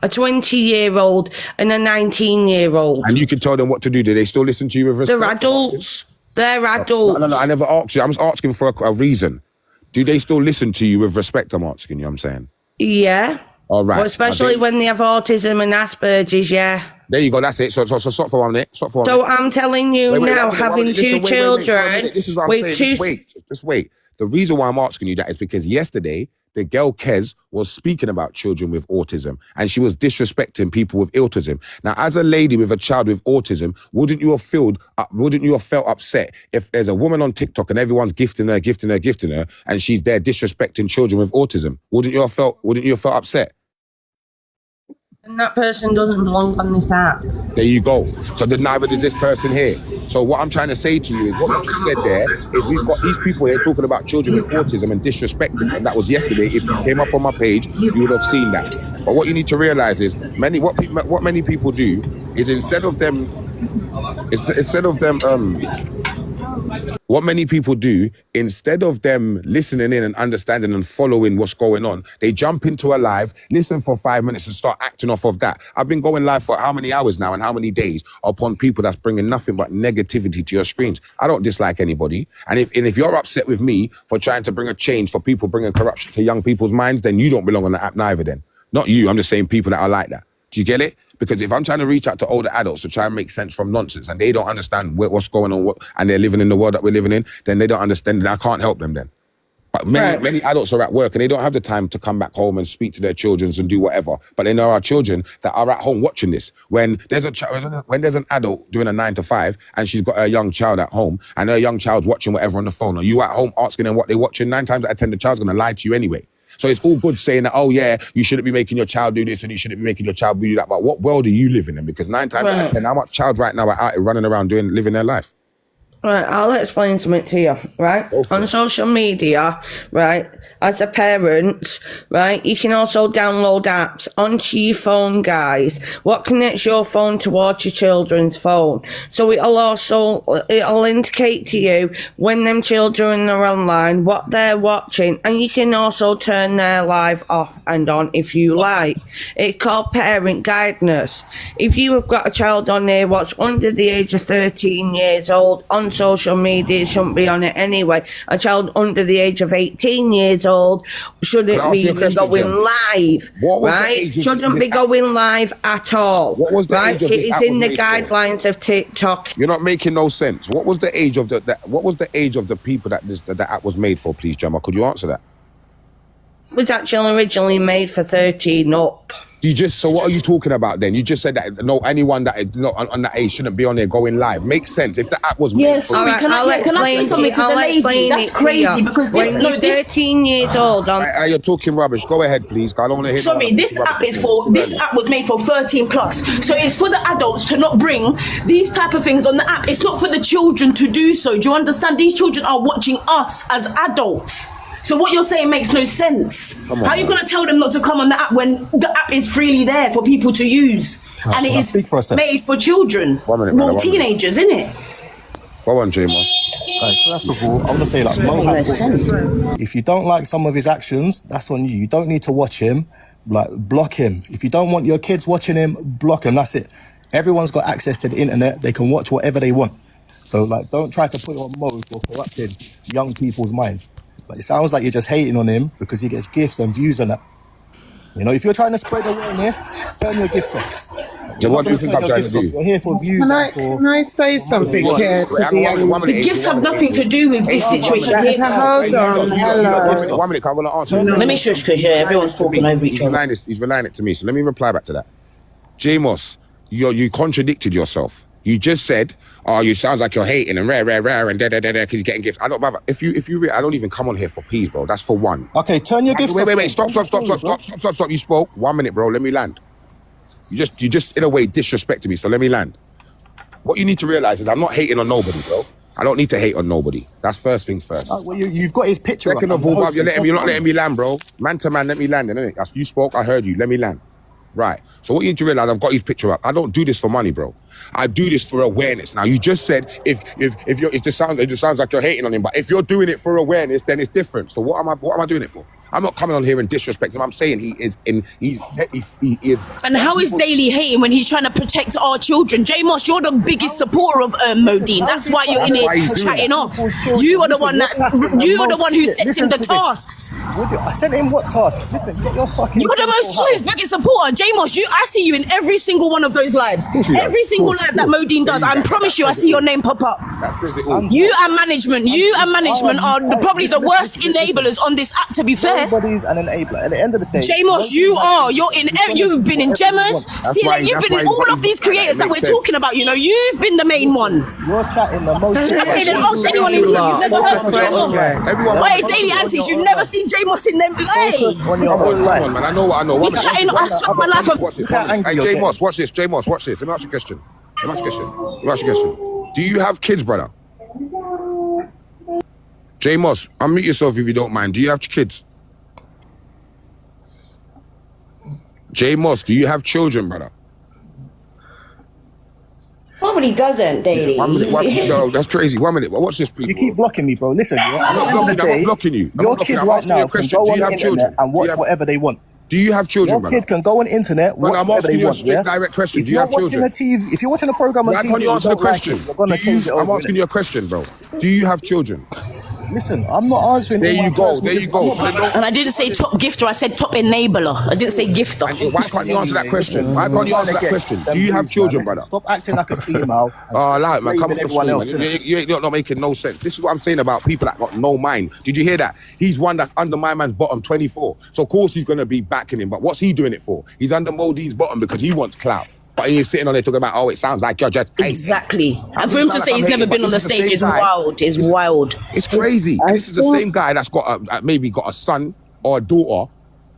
a 20-year-old and a 19-year-old. And you can tell them what to do. Do they still listen to you with respect? They're adults. They're adults. No, I never asked you. I'm asking for a reason. Do they still listen to you with respect? I'm asking you, I'm saying. Yeah. All right. Well, especially when they have autism and Asperger's, yeah. There you go, that's it. So stop for 1 minute. So I'm telling you now, having two children. This is what I'm saying. Just wait. The reason why I'm asking you that is because yesterday, the girl Kez was speaking about children with autism, and she was disrespecting people with autism. Now, as a lady with a child with autism, wouldn't you have felt upset if there's a woman on TikTok and everyone's gifting her, and she's there disrespecting children with autism? Wouldn't you have felt upset? And that person doesn't belong on this app. There you go. So then neither does this person here. So what I'm trying to say to you is what you just said there is we've got these people here talking about children with autism and disrespecting them. That was yesterday. If you came up on my page, you would have seen that. But what you need to realize is what many people do is instead of them What many people do, instead of them listening in and understanding and following what's going on, they jump into a live, listen for 5 minutes and start acting off of that. I've been going live for how many hours now and how many days upon people that's bringing nothing but negativity to your screens. I don't dislike anybody. And if you're upset with me for trying to bring a change, for people bringing corruption to young people's minds, then you don't belong on the app neither then. Not you, I'm just saying people that are like that. Do you get it? Because if I'm trying to reach out to older adults to try and make sense from nonsense and they don't understand what's going on and they're living in the world that we're living in, then they don't understand and I can't help them then. But many adults are at work and they don't have the time to come back home and speak to their children and do whatever. But then there are children that are at home watching this. When there's an adult doing a 9 to 5 and she's got a young child at home and her young child's watching whatever on the phone, are you at home asking them what they're watching? 9 times out of 10, the child's going to lie to you anyway. So it's all good saying that, oh yeah, you shouldn't be making your child do this and you shouldn't be making your child do that. But what world are you living in? Because 9 times out of 10, how much child right now are out running around living their life? Right, I'll explain something to you, right? On social media, right, as a parent, right, you can also download apps onto your phone, guys. What connects your phone towards your children's phone? So it'll indicate to you when them children are online, what they're watching, and you can also turn their live off and on if you like. It's called parent guidance. If you have got a child on there what's under the age of 13 years old on social media, shouldn't be on it anyway. A child under the age of 18 years old shouldn't be going live, right? Shouldn't be going live at all. What was the age of this? It is in the guidelines of TikTok. You're not making no sense. What was the age of the people that the app was made for, please, Gemma? Could you answer that? It was actually originally made for 13 up. So what are you talking about then? You just said that anyone that is not on that age shouldn't be on there going live. Makes sense. If the app was made for... Sorry, can I say something to the lady? That's crazy because this... When you're 13 years old... You're talking rubbish. Go ahead, please. I don't want to hear... Sorry, this app was made for 13 plus. So it's for the adults to not bring these type of things on the app. It's not for the children to do so. Do you understand? These children are watching us as adults. So what you're saying makes no sense. How are you going to tell them not to come on the app when the app is freely there for people to use? And it is made for children. 1 minute, well, teenagers, isn't it? Go on, J-Mo. First of all, I want to say that if you don't like some of his actions, that's on you. You don't need to watch him. Block him. If you don't want your kids watching him, block him. That's it. Everyone's got access to the internet. They can watch whatever they want. So don't try to put it on mode for corrupting young people's minds. But it sounds like you're just hating on him because he gets gifts and views on that. You know, if you're trying to spread awareness, turn your gifts off. So what do you think I'm trying to do? You're here for views. Can I say something here to the gifts have nothing to do with this situation. Hold on, hello. 1 minute, I'm going to answer. Let me shush because everyone's talking over each other. He's relaying it to me, so let me reply back to that. J-Moss, you contradicted yourself. You just said, oh, you sounds like you're hating and rare and da-da-da-da because you're getting gifts. I don't bother. If you I don't even come on here for peas, bro. That's for one. Okay, turn your gifts off. Wait. Stop. You spoke. 1 minute, bro. Let me land. You just in a way disrespected me, so let me land. What you need to realize is I'm not hating on nobody, bro. I don't need to hate on nobody. That's first things first. Well, you've got his picture. Second of all, you're not letting me land, bro. Man to man, let me land, innit? You spoke, I heard you. Let me land. Right. So what you need to realize, I've got his picture up. I don't do this for money, bro. I do this for awareness. Now, you just said it just sounds like you're hating on him, but if you're doing it for awareness, then it's different. So what am I doing it for? I'm not coming on here and disrespecting him. I'm saying he is. And how is Daily hating when he's trying to protect our children? J Moss, you're the biggest supporter of Modeen. That's why you're in it chatting off. You are the one who sets him the tasks. I sent him what tasks? Listen, get your fucking. You're the biggest supporter, J Moss. I see you in every single one of those lives. Every single live that Modeen does. I promise you, I see your name pop up. You and management are probably the worst enablers on this app. To be fair. Everybody's an enabler. At the end of the day, J-Moss, you've been in Gemma's. You've been in all of these creators that we're talking about. You know, you've been the main one. You're chatting the most. Ask anyone who's never heard of J-Moss. Wait, Daily Antics, you've never seen J-Moss in them. Hey, on your whole life. Man, I know. He's chatting. I swear my life. Hey, J-Moss, watch this. J-Moss, watch this. Let me ask you a question. Do you have kids, brother? J-Moss, unmute yourself if you don't mind. Do you have kids? J-Moss, do you have children, brother? Nobody doesn't, Daily. No, that's crazy. 1 minute. Watch this, people. You keep blocking me, bro. Listen, I'm not blocking you. Your kid right now can go on the internet and watch whatever they want. Do you have children, Your kid can go on the internet, watch I'm whatever asking they you a want. straight, direct question. Do you have children? If you're watching a program on TV, Why can't you answer the question? You're gonna change it over. I'm asking you a question, bro. Do you have children? Listen, I'm not answering. There you go. There you go. And I didn't say top gifter. I said top enabler. I didn't say gifter. Why can't you answer that question? Why can't you answer that question? Do you have children, brother? Stop acting like a female. Oh, like man, come off the screen, man. You're not making no sense. This is what I'm saying about people that got no mind. Did you hear that? He's one that's under my man's bottom, 24. So of course he's gonna be backing him. But what's he doing it for? He's under Modeen's bottom because he wants clout. But he's sitting on there talking about, oh, it sounds like you're just exactly. And for him to say he's never been on the stage is wild. Is wild. It's crazy. This is the same guy that's got maybe got a son or a daughter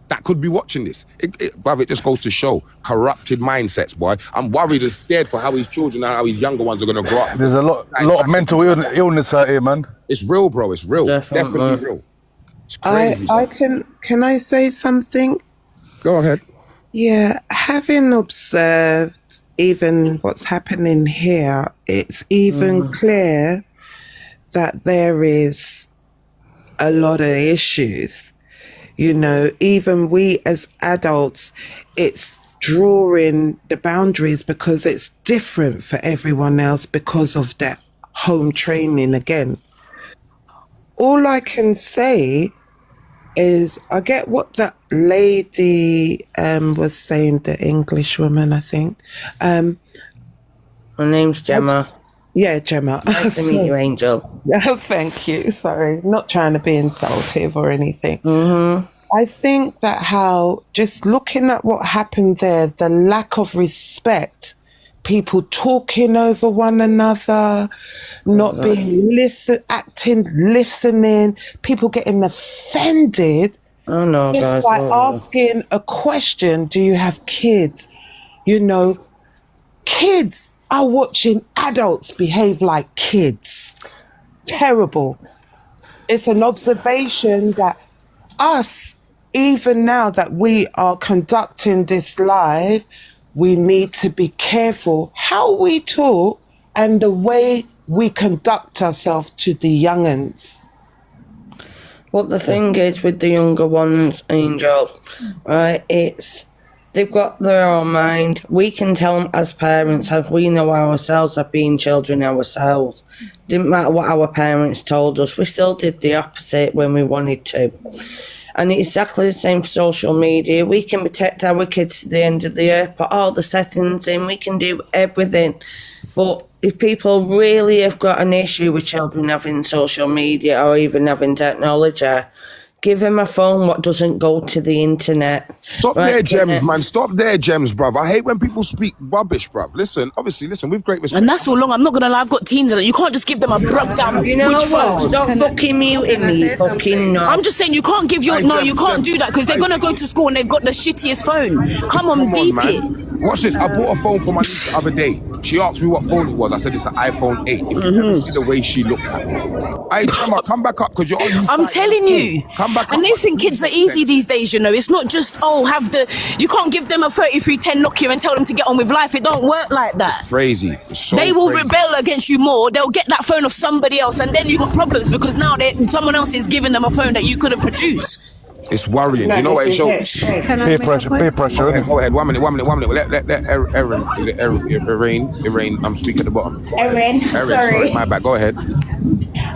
that could be watching this. Bruv, it just goes to show corrupted mindsets, boy. I'm worried and scared for how his children and how his younger ones are gonna grow up. There's a lot of mental illness out here, man. It's real, bro. It's real. Definitely real. It's crazy. Can I say something? Go ahead. Yeah, having observed even what's happening here, it's even clear that there is a lot of issues. You know, even we as adults, it's drawing the boundaries because it's different for everyone else because of that home training again. All I can say is I get what that lady was saying, the English woman, I think. My name's Gemma. Yeah, Gemma. Nice to meet you, Angel. Thank you. Sorry, not trying to be insultive or anything. I think that how, just looking at what happened there, the lack of respect, people talking over one another, not being listening, people getting offended. Oh no, just guys. by asking a question, do you have kids? You know, kids are watching adults behave like kids. Terrible. It's an observation that us, even now that we are conducting this live, we need to be careful how we talk and the way we conduct ourselves to the young'uns. Well, the thing is with the younger ones, Angel, right, they've got their own mind. We can tell them as parents, as we know ourselves, as being children ourselves. Didn't matter what our parents told us, we still did the opposite when we wanted to. And it's exactly the same for social media. We can protect our kids to the end of the earth, put all the settings in, we can do everything. But if people really have got an issue with children having social media or even having technology, give them a phone what doesn't go to the internet. Stop their gems, man. Stop their gems, bruv. I hate when people speak rubbish, bruv. Listen, with great respect. And that's so long. I'm not gonna lie. I've got teens in it. You can't just give them a broke down. You know what? Phone? Stop fucking muting me, you fucking no. I'm just saying you can't give your you can't do that because they're gonna go to school and they've got the shittiest phone. Come on, deep it. Watch this. I bought a phone for my niece the other day. She asked me what phone it was. I said it's an iPhone 8. If you ever see the way she looked at me. Hey, Gemma, come back up because you're on these I'm telling you. Come back up. And they think kids are easy these days, you know. It's not just, you can't give them a 3310 Nokia and tell them to get on with life. It don't work like that. It's crazy. It's so they will crazy. rebel against you more. They'll get that phone of somebody else and then you got problems because now someone else is giving them a phone that you couldn't produce. It's worrying. Do you know what it shows? Peer pressure. Go ahead. 1 minute. Let Erin, I'm speaking at the bottom. Erin, sorry. My bad. Go ahead.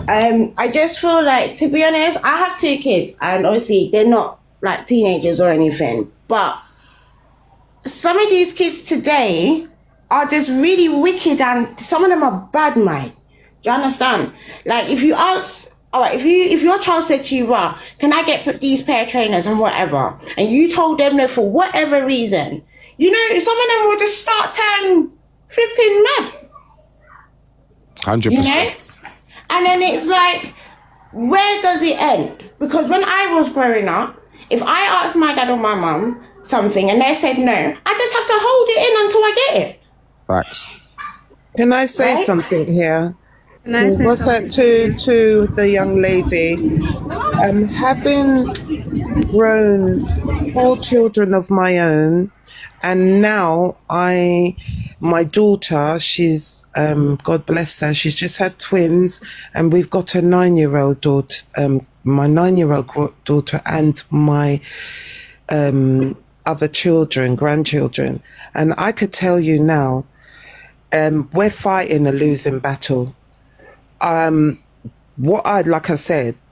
I just feel like, to be honest, I have 2 kids and obviously they're not like teenagers or anything, but some of these kids today are just really wicked and some of them are bad mind. Do you understand? Like if you ask, all right, if your child said to you, "Rah, can I get these pair of trainers and whatever," and you told them no for whatever reason, you know, some of them will just start turning flipping mad. 100%. You know, and then it's like, where does it end? Because when I was growing up, if I asked my dad or my mum something and they said no, I just have to hold it in until I get it. Facts. Can I say something here? What's that to the young lady? Having grown 4 children of my own And now my daughter, she's, God bless her, she's just had twins, and we've got a 9-year-old daughter, my 9-year-old daughter, and my other children, grandchildren. And I could tell you now, we're fighting a losing battle.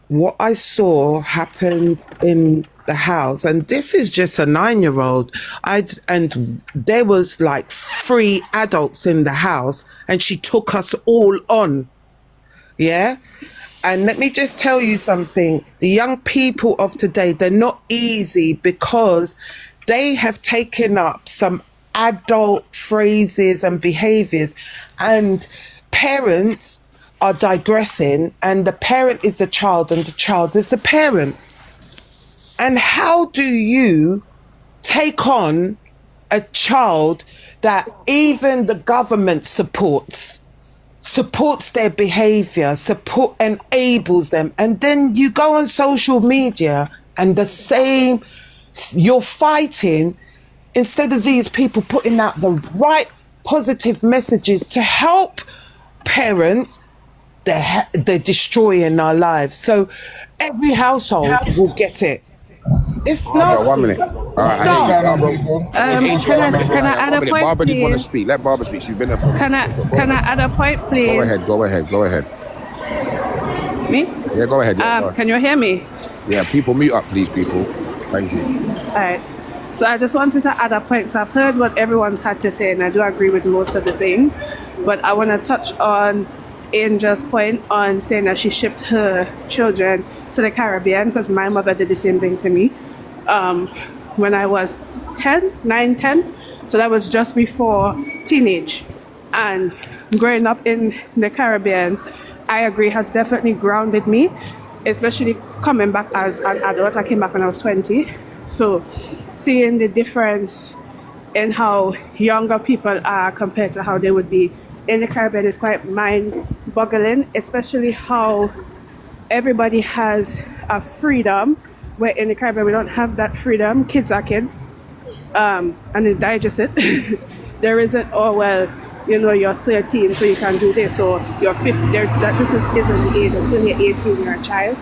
What I saw happen in the house, and this is just a 9-year-old, and there was like 3 adults in the house, and she took us all on. Yeah. And let me just tell you something. The young people of today, they're not easy because they have taken up some adult phrases and behaviors, and parents are digressing, and the parent is the child and the child is the parent. And how do you take on a child that even the government supports their behavior, enables them, and then you go on social media and the same, you're fighting, instead of these people putting out the right positive messages to help parents, they're destroying our lives. So every household will get it. It's not. 1 minute. All right. Can I add a point, Barbara did want to please? speak. Let Barbara speak. She's been there for. Can I add a point, please? Go ahead. Me? Yeah, go ahead. Yeah, can you hear me? Yeah, people, mute up, please, people. Thank you. All right. So I just wanted to add a point. So I've heard what everyone's had to say, and I do agree with most of the things. But I want to touch on Angel's point on saying that she shipped her children to the Caribbean, because my mother did the same thing to me when I was 9, 10. So that was just before teenage. And growing up in the Caribbean, I agree, has definitely grounded me, especially coming back as an adult. I came back when I was 20. So seeing the difference in how younger people are compared to how they would be in the Caribbean is quite mind-boggling, especially how everybody has a freedom, where in the Caribbean we don't have that freedom. Kids are kids, and they digest it. There isn't, oh, well, you know, you're 13, so you can do this, or you're 50. That just isn't the age. Until you're 18, you're a child.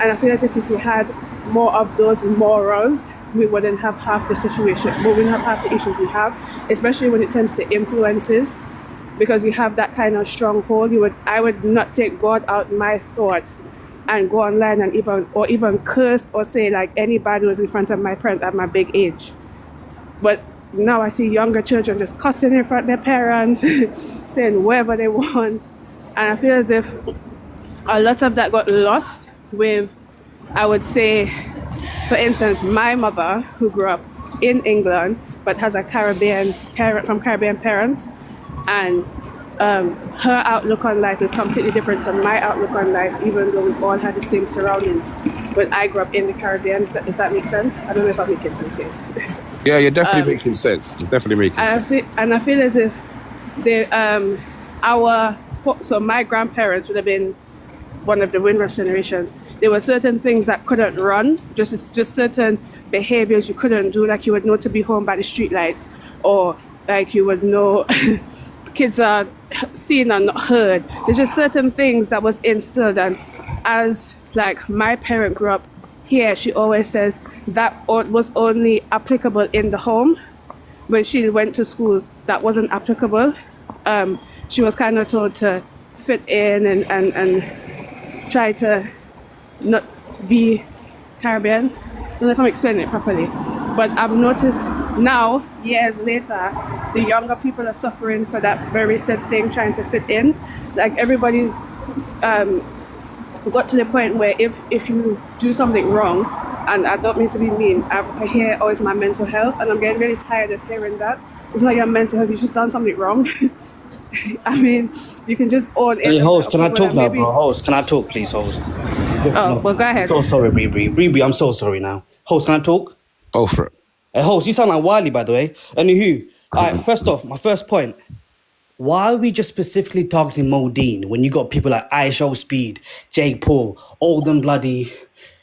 And I feel as if we had more of those morals, we wouldn't have half the situation. We wouldn't have half the issues we have, especially when it comes to influences, because you have that kind of stronghold. I would not take God out my thoughts and go online and even curse or say like any bad words in front of my parents at my big age. But now I see younger children just cussing in front of their parents, saying whatever they want. And I feel as if a lot of that got lost with, I would say, for instance, my mother, who grew up in England but has a Caribbean parent from Caribbean parents, and her outlook on life is completely different to my outlook on life, even though we all had the same surroundings. But I grew up in the Caribbean, if that makes sense. I don't know if I'm making sense here. Yeah, you're definitely making sense. You're definitely making sense. I feel as if so my grandparents would have been one of the Windrush generations. There were certain things that couldn't run, just certain behaviors you couldn't do, like you would know to be home by the street lights, or like you would know kids are seen and not heard. There's just certain things that was instilled, and as like my parent grew up here, she always says that was only applicable in the home. When she went to school, that wasn't applicable. She was kind of told to fit in and try to not be Caribbean. I don't know if I'm explaining it properly. But I've noticed now, years later, the younger people are suffering for that very same thing, trying to fit in. Like everybody's got to the point where if you do something wrong, and I don't mean to be mean, I hear, oh, it's my mental health, and I'm getting really tired of hearing that. It's not your mental health, you just done something wrong. I mean, you can just own it. Hey, host, can I talk now, bro? Host, can I talk, please, host? Oh, well, go ahead. I'm so sorry, Riri. Riri, I'm so sorry now. Host, can I talk? Go for it. Hey, host, you sound like Wiley, by the way. Anywho, all right, first off, my first point. Why are we just specifically targeting Modeen when you got people like Aisha Speed, Jake Paul, all them bloody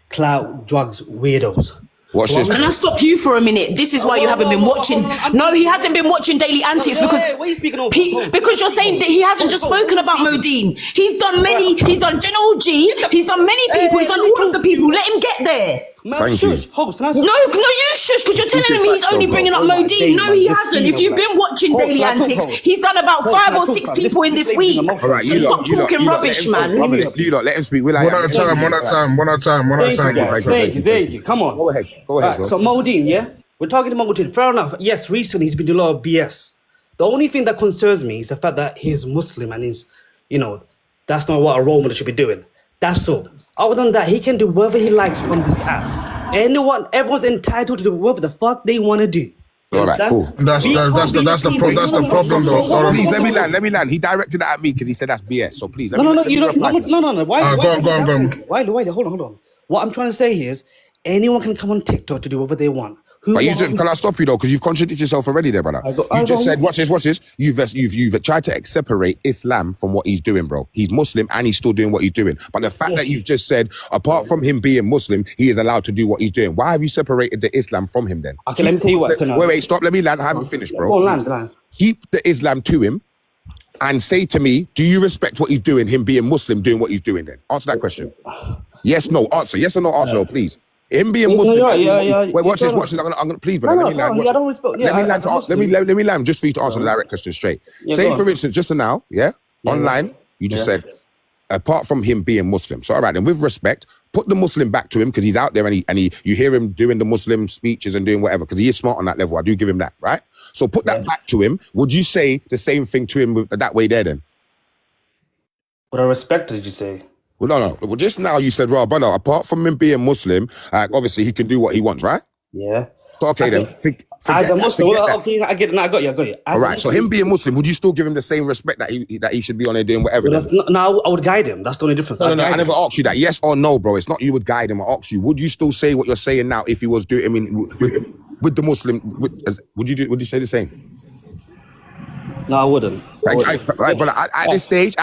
clout drugs weirdos? Watch this. Can I stop you for a minute? This is why you haven't been watching. No, he hasn't been watching Daily Antics because what are you speaking of? because you're saying that he hasn't just spoken about Modeen. He's done many. He's done General G. He's done many people. He's done all of the people. Let him get there. Thank you. No, you shush, because you're telling him he's only bringing up Modeen. No, he hasn't. If you've been watching Daily Antics, he's done about 5 or 6 people in this week. All right, so stop talking rubbish, man. You lot, let him speak. Will I? One at a time. Thank you. Come on. Go ahead, bro. So Modeen, yeah? We're talking to Modeen. Fair enough. Yes, recently he's been doing a lot of BS. The only thing that concerns me is the fact that he's Muslim and he's, that's not what a role model should be doing. That's all. Other than that, he can do whatever he likes on this app. Everyone's entitled to do whatever the fuck they want to do. All right, cool. That's the problem, though. Please, let me land. He directed that at me because he said that's BS. So please, No. Why? Go on. Why? Hold on. What I'm trying to say here is, anyone can come on TikTok to do whatever they want. Can I stop you though? Because you've contradicted yourself already there, brother. You just said, watch this. You've tried to separate Islam from what he's doing, bro. He's Muslim and he's still doing what he's doing. But the fact that you've just said, apart from him being Muslim, he is allowed to do what he's doing. Why have you separated the Islam from him then? Okay, let me tell you what. Wait, stop. Let me land. I haven't finished, bro. Go on, land. Keep the Islam to him and say to me, do you respect what he's doing, him being Muslim, doing what he's doing then? Answer that question. Yes, no, answer. Yes or no, answer, no, please. Him being Muslim. Wait, watch this. I'm gonna please, brother. Let me land just for you to answer the direct question straight. Say, for instance, just now, online, you just said, apart from him being Muslim. So, all right, then with respect, put the Muslim back to him because he's out there and you hear him doing the Muslim speeches and doing whatever because he is smart on that level. I do give him that, right? So put that back to him. Would you say the same thing to him that way there then? Would I respect it, did you say? Well, no. Well, just now you said, well, brother, apart from him being Muslim, obviously he can do what he wants, right? Yeah. So, okay, then. As a Muslim, okay, I get it. I got you. All right, so him being Muslim, would you still give him the same respect that he should be on there doing whatever? No, I would guide him. That's the only difference. No, I never asked you that. Yes or no, bro. It's not you would guide him. I asked you, would you still say what you're saying now if he was doing, with the Muslim, would you say the same? No, I wouldn't. Right, but at this stage,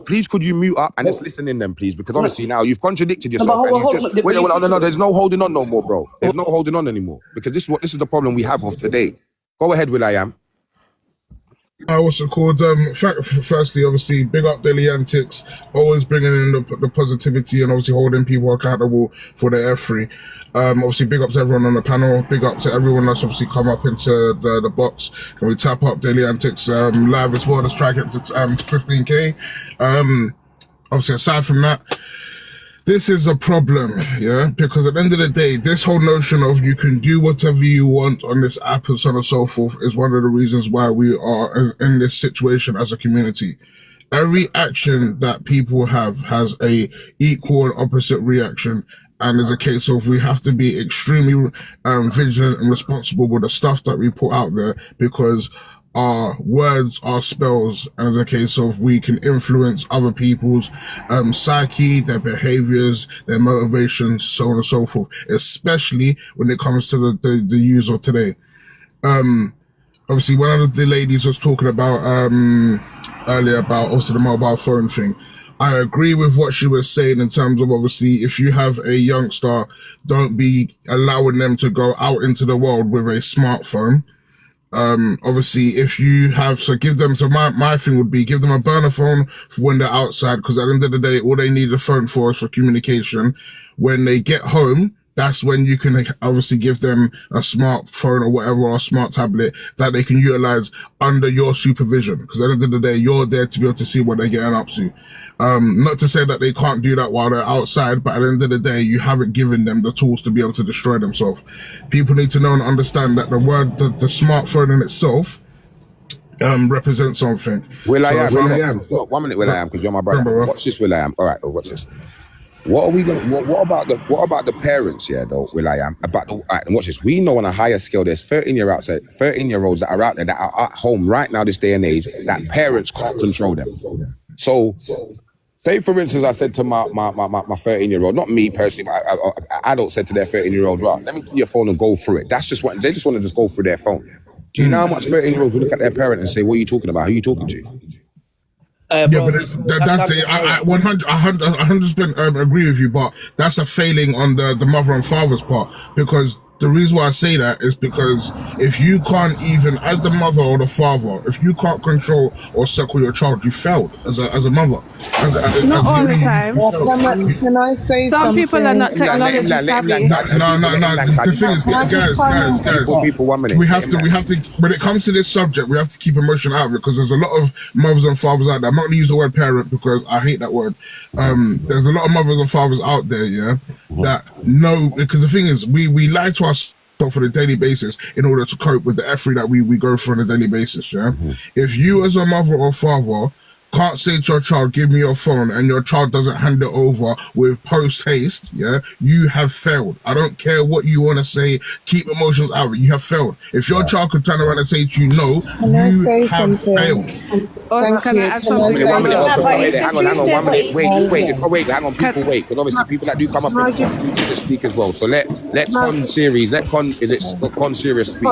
please could you mute up and just listen in then, please? Because obviously now you've contradicted yourself. No, there's no holding on no more, bro. There's no holding on anymore. Because this is the problem we have of today. Go ahead, Will.i.am. What's it called? Firstly, obviously, big up Daily Antics, always bringing in the positivity and obviously holding people accountable for their F3. Obviously, big up to everyone on the panel. Big up to everyone that's obviously come up into the box. Can we tap up Daily Antics live as well? Let's try to get to 15K. Obviously, aside from that, this is a problem, because at the end of the day, this whole notion of you can do whatever you want on this app and so on and so forth is one of the reasons why we are in this situation as a community. Every action that people have has a equal and opposite reaction. And there's a case of we have to be extremely vigilant and responsible with the stuff that we put out there because our words, our spells, and as a case of we can influence other people's psyche, their behaviors, their motivations, so on and so forth, especially when it comes to the use of today. Obviously, one of the ladies was talking about earlier about also the mobile phone thing. I agree with what she was saying in terms of obviously if you have a youngster, don't be allowing them to go out into the world with a smartphone. Obviously if you have, so give them, so my thing would be give them a burner phone for when they're outside, because at the end of the day, all they need a phone for is for communication. When they get home, that's when you can obviously give them a smartphone or whatever, or a smart tablet that they can utilize under your supervision. Because at the end of the day, you're there to be able to see what they're getting up to. Not to say that they can't do that while they're outside, but at the end of the day, you haven't given them the tools to be able to destroy themselves. People need to know and understand that the smartphone in itself represents something. Will.i.am. Stop. 1 minute, Will.i.am, because you're my brother. Watch this, Will.i.am. All right, watch this. What about the parents here though, Will.i.am? And watch this. We know on a higher scale there's 13-year-olds that are out there that are at home right now this day and age that parents can't control them. So say for instance I said to my 13-year-old, not me personally, but an adult said to their 13-year-old, right, let me see your phone and go through it. That's just what they just want to just go through their phone. Do you know how much 13-year-olds will look at their parent and say, what are you talking about? Who are you talking to? But that's I 100% agree with you, but that's a failing on the mother and father's part, because The reason why I say that is because if you can't even, as the mother or the father, if you can't control or circle your child, you failed as a mother. Not all the time. Can I say Some something? people are not technology savvy. No. The thing is, guys, people 1 minute. we have to. When it comes to this subject, we have to keep emotion out of it because there's a lot of mothers and fathers out there. I'm not gonna use the word parent because I hate that word. There's a lot of mothers and fathers out there, that know, because the thing is, we lie to ourselves on a daily basis in order to cope with the effery that we go through on a daily basis. If you as a mother or father can't say to your child, give me your phone, and your child doesn't hand it over with post haste, you have failed. I don't care what you want to say, keep emotions out of it. You have failed. If your child could turn around and say to you, no, you have failed. Can I add something? Hang on 1 minute. Wait, hang on, people Can- wait. Because obviously people that do come up and to speak as well. So let Con series, Con serious speak.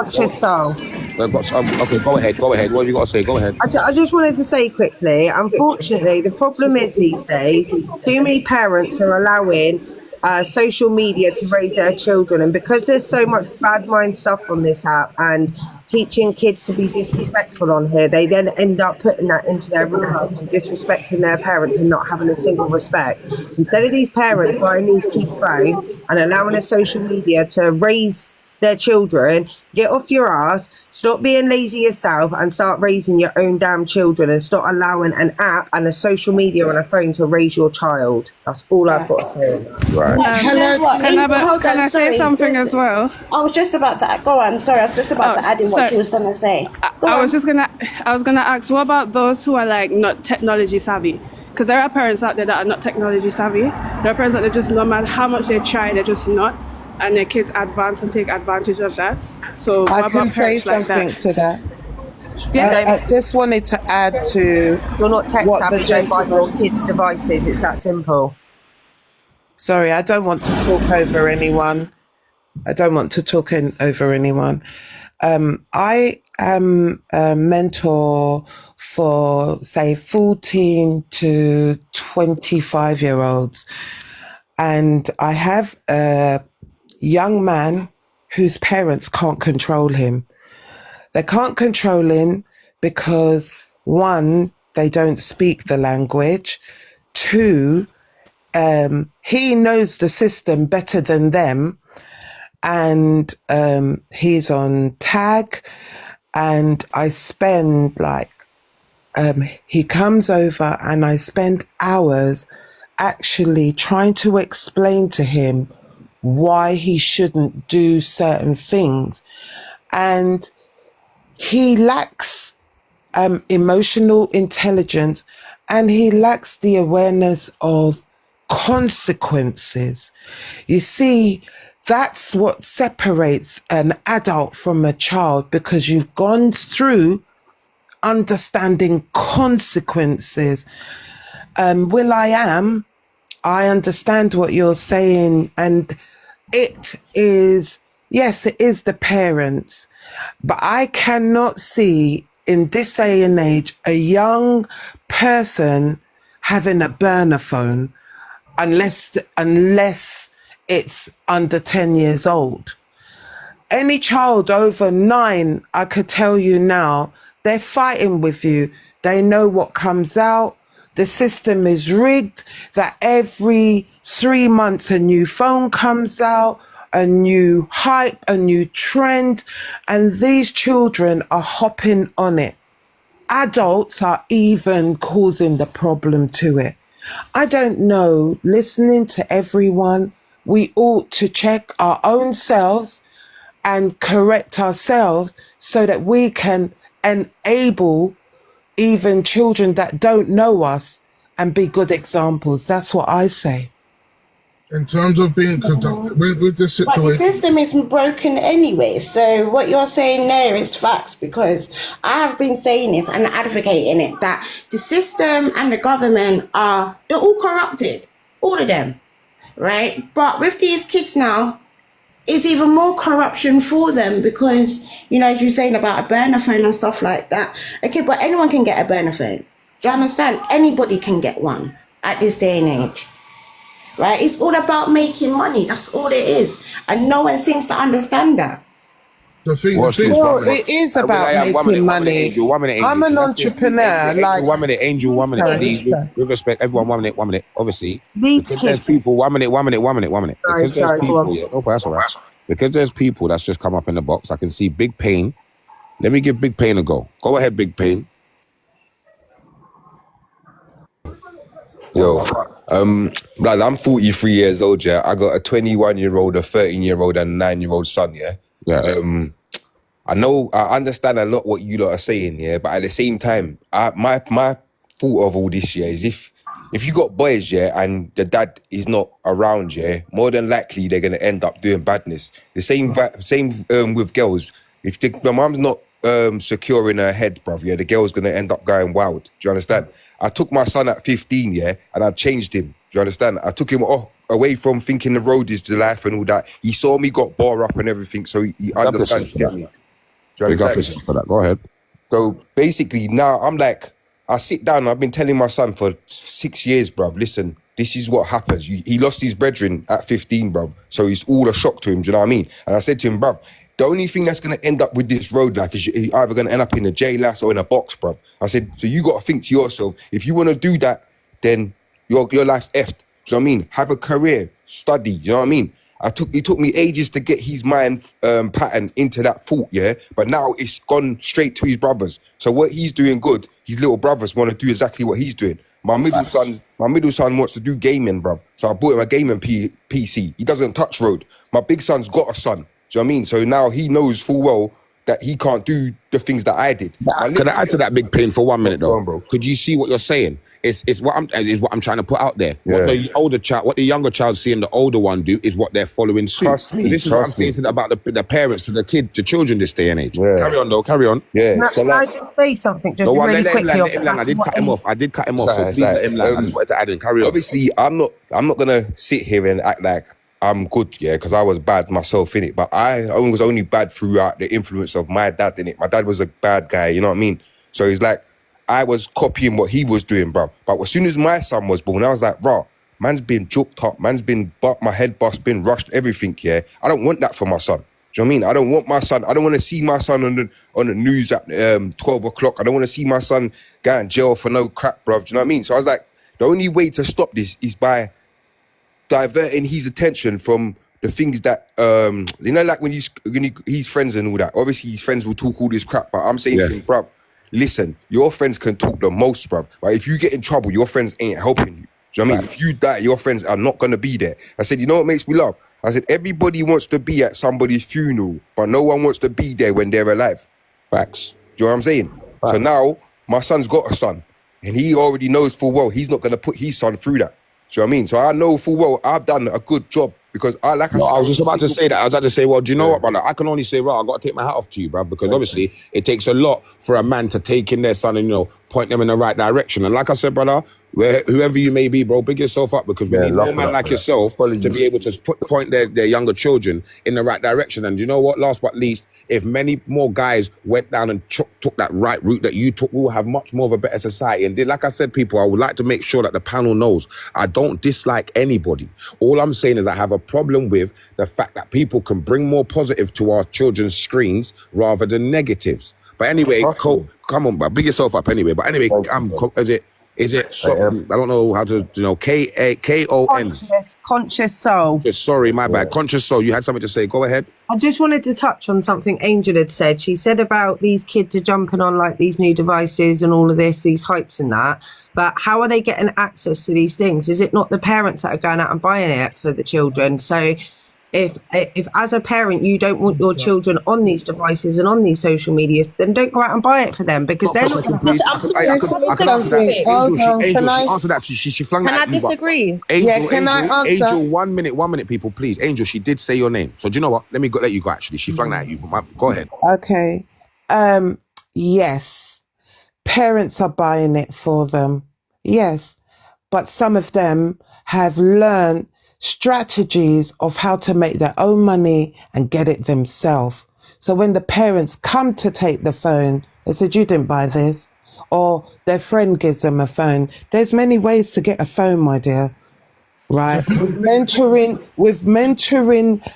Okay, go ahead. What have you got to say? Go ahead. I just wanted to say quickly, unfortunately, the problem is these days, too many parents are allowing social media to raise their children. And because there's so much bad mind stuff on this app and teaching kids to be disrespectful on here, they then end up putting that into their house and disrespecting their parents and not having a single respect. Instead of these parents buying these kids phones and allowing the social media to raise their children, get off your ass, stop being lazy yourself and start raising your own damn children and stop allowing an app and a social media on a phone to raise your child. That's all I've got to say. Right. Can I say something as well? I was just about to go on. Sorry, I was just about to add in what she was going to say. I was gonna ask, what about those who are like not technology savvy? Because there are parents out there that are not technology savvy. There are parents that are just, no matter how much they try, they're just not. And their kids advance and take advantage of that. So I can say something to that. Yeah. I just wanted to add to You're not tech what savvy, the don't buy your gentleman. kids' devices. It's that simple. Sorry, I don't want to talk over anyone. I am a mentor for, say, 14 to 25-year-olds. And I have a young man whose parents can't control him. They can't control him because, one, they don't speak the language. Two, he knows the system better than them. And he's on tag. And I spend he comes over and I spend hours actually trying to explain to him why he shouldn't do certain things. And he lacks emotional intelligence and he lacks the awareness of consequences. You see, that's what separates an adult from a child, because you've gone through understanding consequences. I understand what you're saying, and it is the parents, but I cannot see in this day and age a young person having a burner phone unless it's under 10 years old. Any child over 9, I could tell you now, they're fighting with you. They know what comes out. The system is rigged that every 3 months a new phone comes out, a new hype, a new trend, and these children are hopping on it. Adults are even causing the problem to it. I don't know, listening to everyone, we ought to check our own selves and correct ourselves so that we can enable even children that don't know us and be good examples. That's what I say. In terms of being, with this But the situation, system is broken anyway. So what you're saying there is facts, because I have been saying this and advocating it, that the system and the government they're all corrupted, all of them, right? But with these kids now, it's even more corruption for them because, as you're saying about a burner phone and stuff like that. Okay, but anyone can get a burner phone. Do you understand? Anybody can get one at this day and age. right? It's all about making money. That's all it is. And no one seems to understand that. The thing, What's the thing. this? Well, 1 minute. it is Will about I have 1 minute? making 1 minute, money. Angel. 1 minute, Angel. I'm an That's it. entrepreneur. Angel, Like, 1 minute, Angel. 1 minute, sorry, please. sorry. With respect, everyone. 1 minute. 1 minute. Obviously, These because there's kids. people. 1 minute. 1 minute. 1 minute. 1 minute. Sorry, Because there's sorry, go people. on. Yeah, no, but that's all right. Because there's people that's just come up in the box. I can see Big Pain. Let me give Big Pain a go. Go ahead, Big Pain. Yo, lad, I'm 43 years old, yeah. I got a 21-year-old, a 13-year-old, and a 9-year-old son, yeah. Yeah. I understand a lot what you lot are saying, yeah, but at the same time, my thought of all this, yeah, is if you got boys, yeah, and the dad is not around, yeah, more than likely they're gonna end up doing badness. The same with girls. If the mum's not secure in her head, bruv, yeah, the girl's gonna end up going wild. Do you understand? I took my son at 15, yeah, and I changed him. Do you understand? I took him away from thinking the road is the life and all that. He saw me got bar up and everything, so he understands. Get me? Do you Big up understand? yourself for that. Go ahead. So basically now I'm like, I sit down, I've been telling my son for 6 years, bruv, listen, this is what happens. He lost his brethren at 15, bruv. So it's all a shock to him, do you know what I mean? And I said to him, bruv, the only thing that's going to end up with this road life is you're either going to end up in a jail house or in a box, bruv. I said, so you got to think to yourself, if you want to do that, then your life's effed. Do you know what I mean? Have a career, study, you know what I mean? It took me ages to get his mind pattern into that thought, yeah? But now it's gone straight to his brothers. So what he's doing good, his little brothers want to do exactly what he's doing. My middle son wants to do gaming, bruv. So I bought him a gaming PC. He doesn't touch road. My big son's got a son. Do you know what I mean? So now he knows full well that he can't do the things that I did. Could I add to that, Big Pain, for 1 minute though? Go on, bro. Could you see what you're saying? It's what I'm trying to put out there. Yeah. What the younger child seeing the older one do is what they're following suit. Trust me, So this is what I'm thinking about the parents to the children this day and age. Yeah. Carry on though, carry on. Yeah. Can, So can I just say something just No one, really let him quickly? land, let him land. I did cut him off. So Sorry, please let him land. I just wanted to add in. Carry on. obviously, I'm not gonna sit here and act like I'm good, yeah, because I was bad myself, innit? But I was only bad throughout the influence of my dad, innit? My dad was a bad guy, you know what I mean? So it's like, I was copying what he was doing, bro. But as soon as my son was born, I was like, bro, man's been joked up, man's been my head bust, been rushed, everything, yeah? I don't want that for my son. Do you know what I mean? I don't want my son, I don't want to see my son on the news at 12 o'clock. I don't want to see my son go in jail for no crap, bro. Do you know what I mean? So I was like, the only way to stop this is by diverting his attention from the things that like when he's friends and all that. Obviously, his friends will talk all this crap, but I'm saying to him, bruv, listen, your friends can talk the most, bruv. But if you get in trouble, your friends ain't helping you. Do you know what I mean? If you die, your friends are not gonna be there. I said, you know what makes me laugh? I said, everybody wants to be at somebody's funeral, but no one wants to be there when they're alive. Facts. Do you know what I'm saying? Facts. So now my son's got a son, and he already knows full well he's not gonna put his son through that. Do you know what I mean? So I know full well I've done a good job because I was just about to say that. I was about to say, well, do you know what, brother? I can only say, right, I got to take my hat off to you, bro, because obviously it takes a lot for a man to take in their son and, point them in the right direction. And like I said, brother, whoever you may be, bro, big yourself up because we need more man like yourself to be able to point their younger children in the right direction. And you know what? Last but least, if many more guys went down and took that right route that you took, we will have much more of a better society. And like I said, people, I would like to make sure that the panel knows I don't dislike anybody. All I'm saying is I have a problem with the fact that people can bring more positive to our children's screens rather than negatives. But anyway, come on, big yourself up anyway. But anyway, is it so, I don't know how to, K-O-N. Conscious soul. Sorry, my bad. Conscious soul. You had something to say. Go ahead. I just wanted to touch on something Angel had said. She said about these kids are jumping on like these new devices and all of this, these hypes and that. But how are they getting access to these things? Is it not the parents that are going out and buying it for the children? So if as a parent you don't want your children on these devices and on these social medias, then don't go out and buy it for them because they're not. I can answer that. Answer that. She flung that. Can I disagree? Angel, can I answer? Angel, 1 minute, people, please. Angel, she did say your name. So do you know what? Let me let you go. Actually, she flung that at you. Go ahead. Okay. Yes, parents are buying it for them. Yes, but some of them have learned strategies of how to make their own money and get it themselves. So when the parents come to take the phone, they said, you didn't buy this, or their friend gives them a phone. There's many ways to get a phone, my dear. right? With mentoring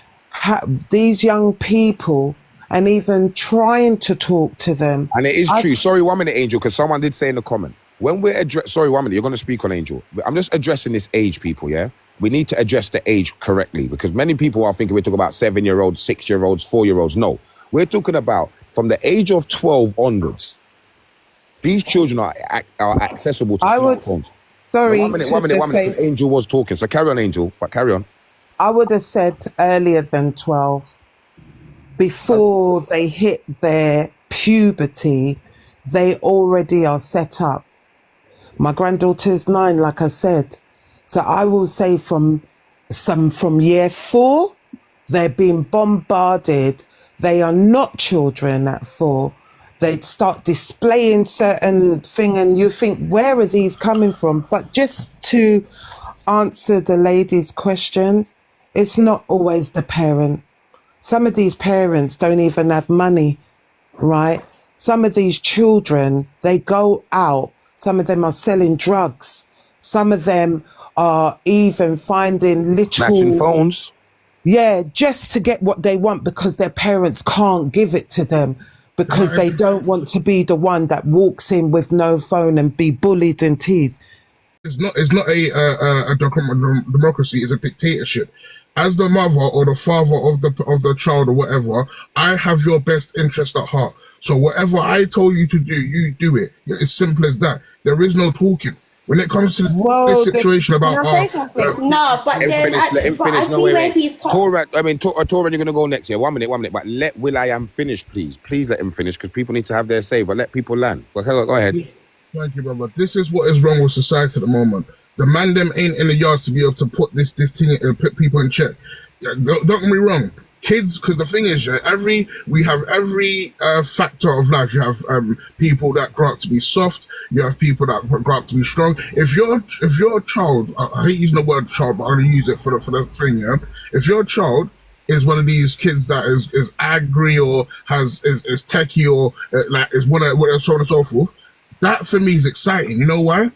these young people and even trying to talk to them. And it is true. Sorry, 1 minute, Angel, because someone did say in the comment, when we're sorry, 1 minute, you're going to speak on Angel. I'm just addressing this age, people, yeah? We need to address the age correctly, because many people are thinking we're talking about 7-year-olds, 6-year-olds, 4-year-olds. No, we're talking about from the age of 12 onwards. These children are accessible to smartphones. Sorry, no, 1 minute. Angel was talking, so carry on, Angel, but carry on. I would have said earlier than 12. Before they hit their puberty, they already are set up. My granddaughter's 9, like I said. So I will say from year 4, they're being bombarded. They are not children at 4. They'd start displaying certain thing and you think, where are these coming from? But just to answer the lady's questions, it's not always the parent. Some of these parents don't even have money, right? Some of these children, they go out. Some of them are selling drugs. Some of them are even finding matching phones. Yeah, just to get what they want because their parents can't give it to them because they don't want to be the one that walks in with no phone and be bullied and teased. It's not a democracy. It's a dictatorship. As the mother or the father of the child or whatever, I have your best interest at heart. So whatever I told you to do, you do it. It's simple as that. There is no talking. When it comes to this situation about... no, but then... Let him finish. I see where he's... Torrent, you're going to go next. Yeah, 1 minute. But let Will.i.am finish, please. Please let him finish, because people need to have their say, but let people land. Go ahead. Thank you, brother. This is what is wrong with society at the moment. The man them ain't in the yards to be able to put this thing and put people in check. Don't get me wrong. Kids, because the thing is, we have every factor of life. You have people that grow up to be soft. You have people that grow up to be strong. If you're a child, I hate using the word child, but I'm going to use it for the thing. Yeah. If your child is one of these kids that is angry or is techie or is one of so on and so forth, that for me is exciting. You know why?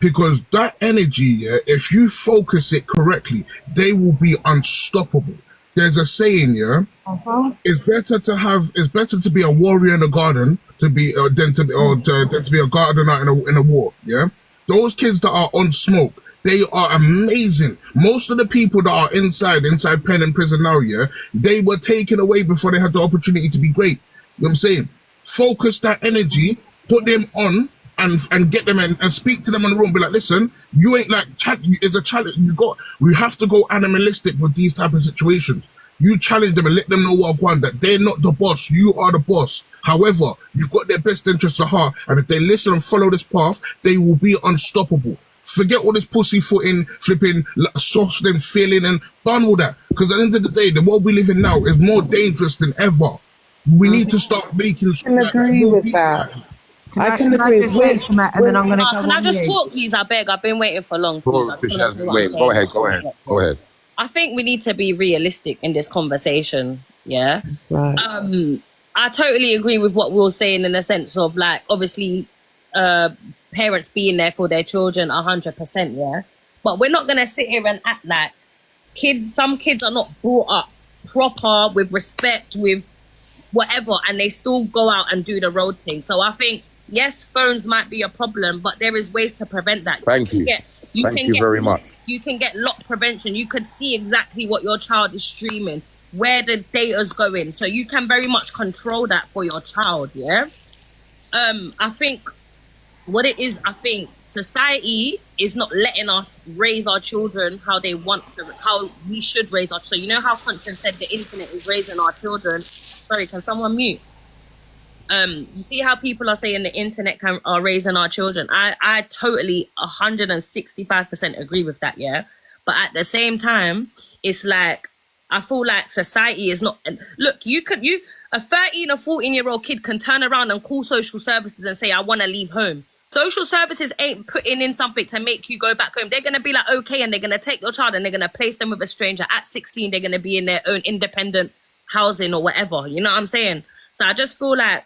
Because that energy, if you focus it correctly, they will be unstoppable. There's a saying, it's better to be a warrior in a garden than to be a gardener in a war. Yeah, those kids that are on smoke, they are amazing. Most of the people that are inside pen and prison now, they were taken away before they had the opportunity to be great. You know what I'm saying? Focus that energy, put them on. And get them in and speak to them in the room. Be like, listen, you ain't like it's a challenge. We have to go animalistic with these type of situations. You challenge them and let them know what I want, that they're not the boss. You are the boss. However, you've got their best interests at heart, and if they listen and follow this path, they will be unstoppable. Forget all this pussyfooting, flipping, soft and feeling, and done all that. Because at the end of the day, the world we live in now is more dangerous than ever. We need to start making. I can agree with that. I can agree with that, and then I'm going to. Can I just talk, please? I beg. I've been waiting for long. Please. Go ahead. I think we need to be realistic in this conversation. Yeah. Right. I totally agree with what Will's saying in the sense of, like, obviously, parents being there for their children 100%. Yeah. But we're not going to sit here and act like some kids are not brought up proper with respect, with whatever, and they still go out and do the road thing. So I think, yes, phones might be a problem, but there is ways to prevent that. Thank you. Thank you very much. You can get lock prevention. You could see exactly what your child is streaming, where the data's going. So you can very much control that for your child, yeah? I think what it is, I think society is not letting us raise our children how they want to, how we should raise our children. So you know how Constance said the internet is raising our children? Sorry, can someone mute? You see how people are saying the internet are raising our children. I totally 165% agree with that, yeah? But at the same time, it's like, I feel like society is not... Look, a 13 or 14-year-old kid can turn around and call social services and say, I want to leave home. Social services ain't putting in something to make you go back home. They're going to be like, okay, and they're going to take your child and they're going to place them with a stranger. At 16, they're going to be in their own independent housing or whatever. You know what I'm saying? So I just feel like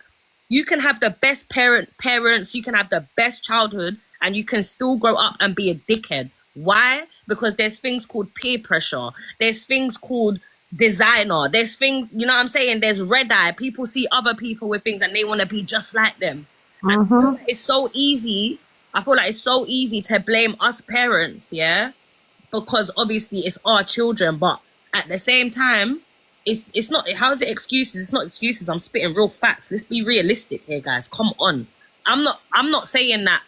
you can have the best parents, you can have the best childhood, and you can still grow up and be a dickhead. Why? Because there's things called peer pressure. There's things called designer. There's things, you know what I'm saying? There's red eye. People see other people with things and they want to be just like them. And it's so easy. I feel like it's so easy to blame us parents, yeah? Because obviously it's our children, but at the same time, it's not, how is it excuses? It's not excuses. I'm spitting real facts. Let's be realistic here, guys. Come on. I'm not saying that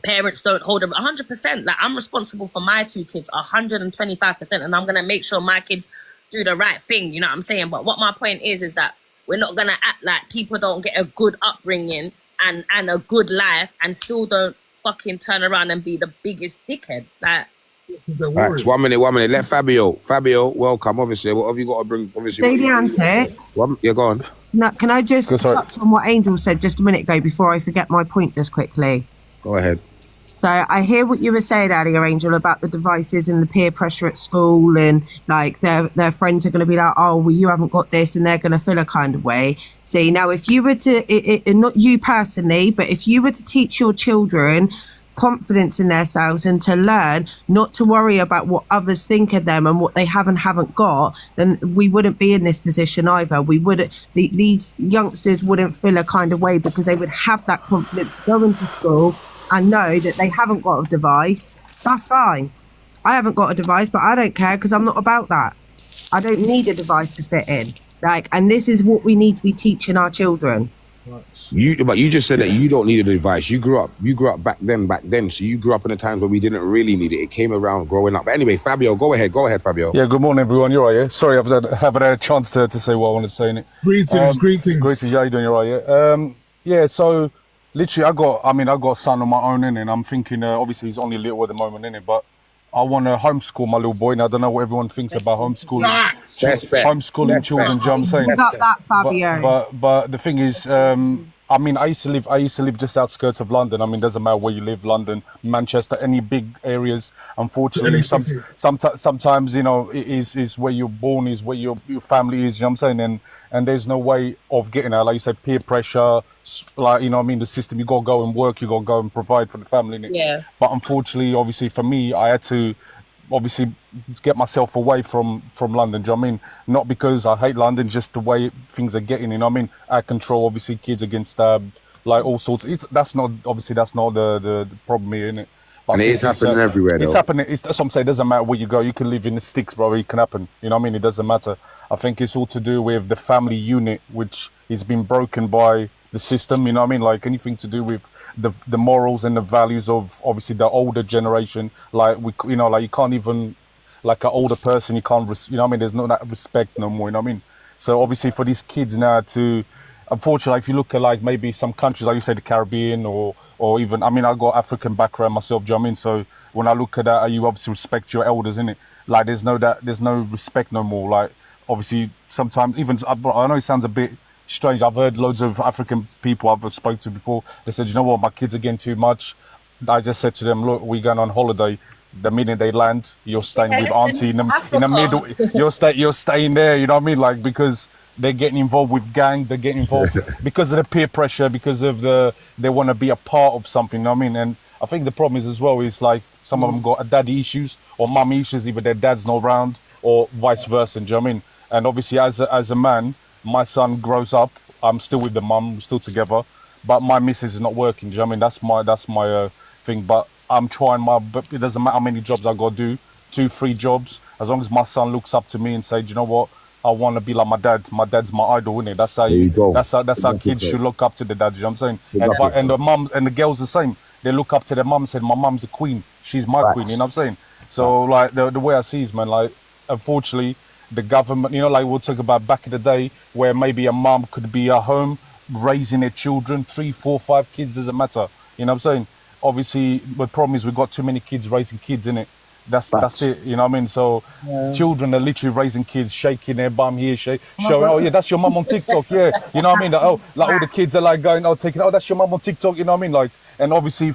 parents don't hold them 100%. Like, I'm responsible for my 2 kids 125%, and I'm gonna make sure my kids do the right thing. You know what I'm saying? But what my point is that we're not gonna act like people don't get a good upbringing and a good life and still don't fucking turn around and be the biggest dickhead. Like, right, 1 minute. Let Fabio, welcome. Obviously, what have you got to bring? Obviously, Daily Antics. Yeah, go on. No, can I just touch on what Angel said just a minute ago before I forget my point just quickly? Go ahead. So I hear what you were saying earlier, Angel, about the devices and the peer pressure at school, and like their friends are going to be like, oh, well, you haven't got this, and they're going to feel a kind of way. See, now if you were to, not you personally, but if you were to teach your children confidence in themselves and to learn not to worry about what others think of them and what they haven't got, then we wouldn't be in this position either. We wouldn't, these youngsters wouldn't feel a kind of way because they would have that confidence to go into school and know that they haven't got a device. That's fine. I haven't got a device, but I don't care because I'm not about that. I don't need a device to fit in. Like, and this is what we need to be teaching our children. But you just said that you don't need a device. You grew up back then. So you grew up in the times where we didn't really need it. It came around growing up. But anyway, Fabio, go ahead, Fabio. Yeah, good morning, everyone. You're right, yeah? Sorry, I haven't had a chance to say what I wanted to say in it. Greetings. Yeah, how you doing? You're right, yeah? Yeah, so literally, I got a son on my own, innit? And I'm thinking, obviously, he's only little at the moment, innit? But I want to homeschool my little boy. And I don't know what everyone thinks about homeschooling. Homeschooling children, do you know what I'm saying? About that, Fabio. But the thing is, I used to live just outskirts of London. I mean, doesn't matter where you live, London, Manchester, any big areas. Unfortunately, sometimes, you know, it is where you're born, is where your family is, you know what I'm saying? And there's no way of getting out. Like you said, peer pressure, like, you know what I mean, the system, you got to go and work, you got to go and provide for the family, innit? Yeah. But unfortunately, obviously, for me, I had to obviously get myself away from London, do you know what I mean? Not because I hate London, just the way things are getting, you know what I mean? I control, obviously, kids against like all sorts. That's not the problem here, innit? But and it is happening everywhere, though. It's happening. That's what I'm saying. It doesn't matter where you go. You can live in the sticks, bro. It can happen. You know what I mean? It doesn't matter. I think it's all to do with the family unit, which is being broken by the system. You know what I mean? Like anything to do with the morals and the values of obviously the older generation. Like like you can't even, like an older person, you can't. You know what I mean? There's no that respect no more. You know what I mean? So obviously for these kids now to, unfortunately, if you look at like maybe some countries, like you say, the Caribbean or even, I mean, I got African background myself, do you know what I mean? So when I look at that, you obviously respect your elders, innit? Like there's no respect no more. Like obviously sometimes even, I know it sounds a bit strange. I've heard loads of African people I've spoken to before. They said, you know what, my kids are getting too much. I just said to them, look, we're going on holiday. The minute they land, you're staying with auntie in the middle. You're staying there, you know what I mean? Like, because they're getting involved with gang, they're getting involved because of the peer pressure, because of they want to be a part of something, you know what I mean? And I think the problem is as well is like some of them got daddy issues or mummy issues, either their dad's not around or vice versa, do you know what I mean? And obviously as a man, my son grows up, I'm still with the mum, we're still together, but my missus is not working, do you know what I mean? That's my thing, but I'm trying but it doesn't matter how many jobs I got to do, 2-3 jobs, as long as my son looks up to me and say, do you know what, I want to be like my dad. My dad's my idol, isn't it? That's how that's how kids should look up to the dad. You know what I'm saying? And the mum and the girls the same. They look up to their mum and said, "My mum's a queen. She's my queen." You know what I'm saying? So like the way I see it, man, like unfortunately the government, you know, like we'll talk about back in the day where maybe a mum could be at home raising their children, 3, 4, 5 kids, doesn't matter. You know what I'm saying? Obviously, the problem is we've got too many kids raising kids, innit? That's it, you know what I mean? So children are literally raising kids, shaking their bum here, showing, oh yeah, that's your mum on TikTok, yeah, you know what I mean? Like, oh, like all the kids are like going, oh, taking, oh, that's your mum on TikTok, you know what I mean? Like, and obviously,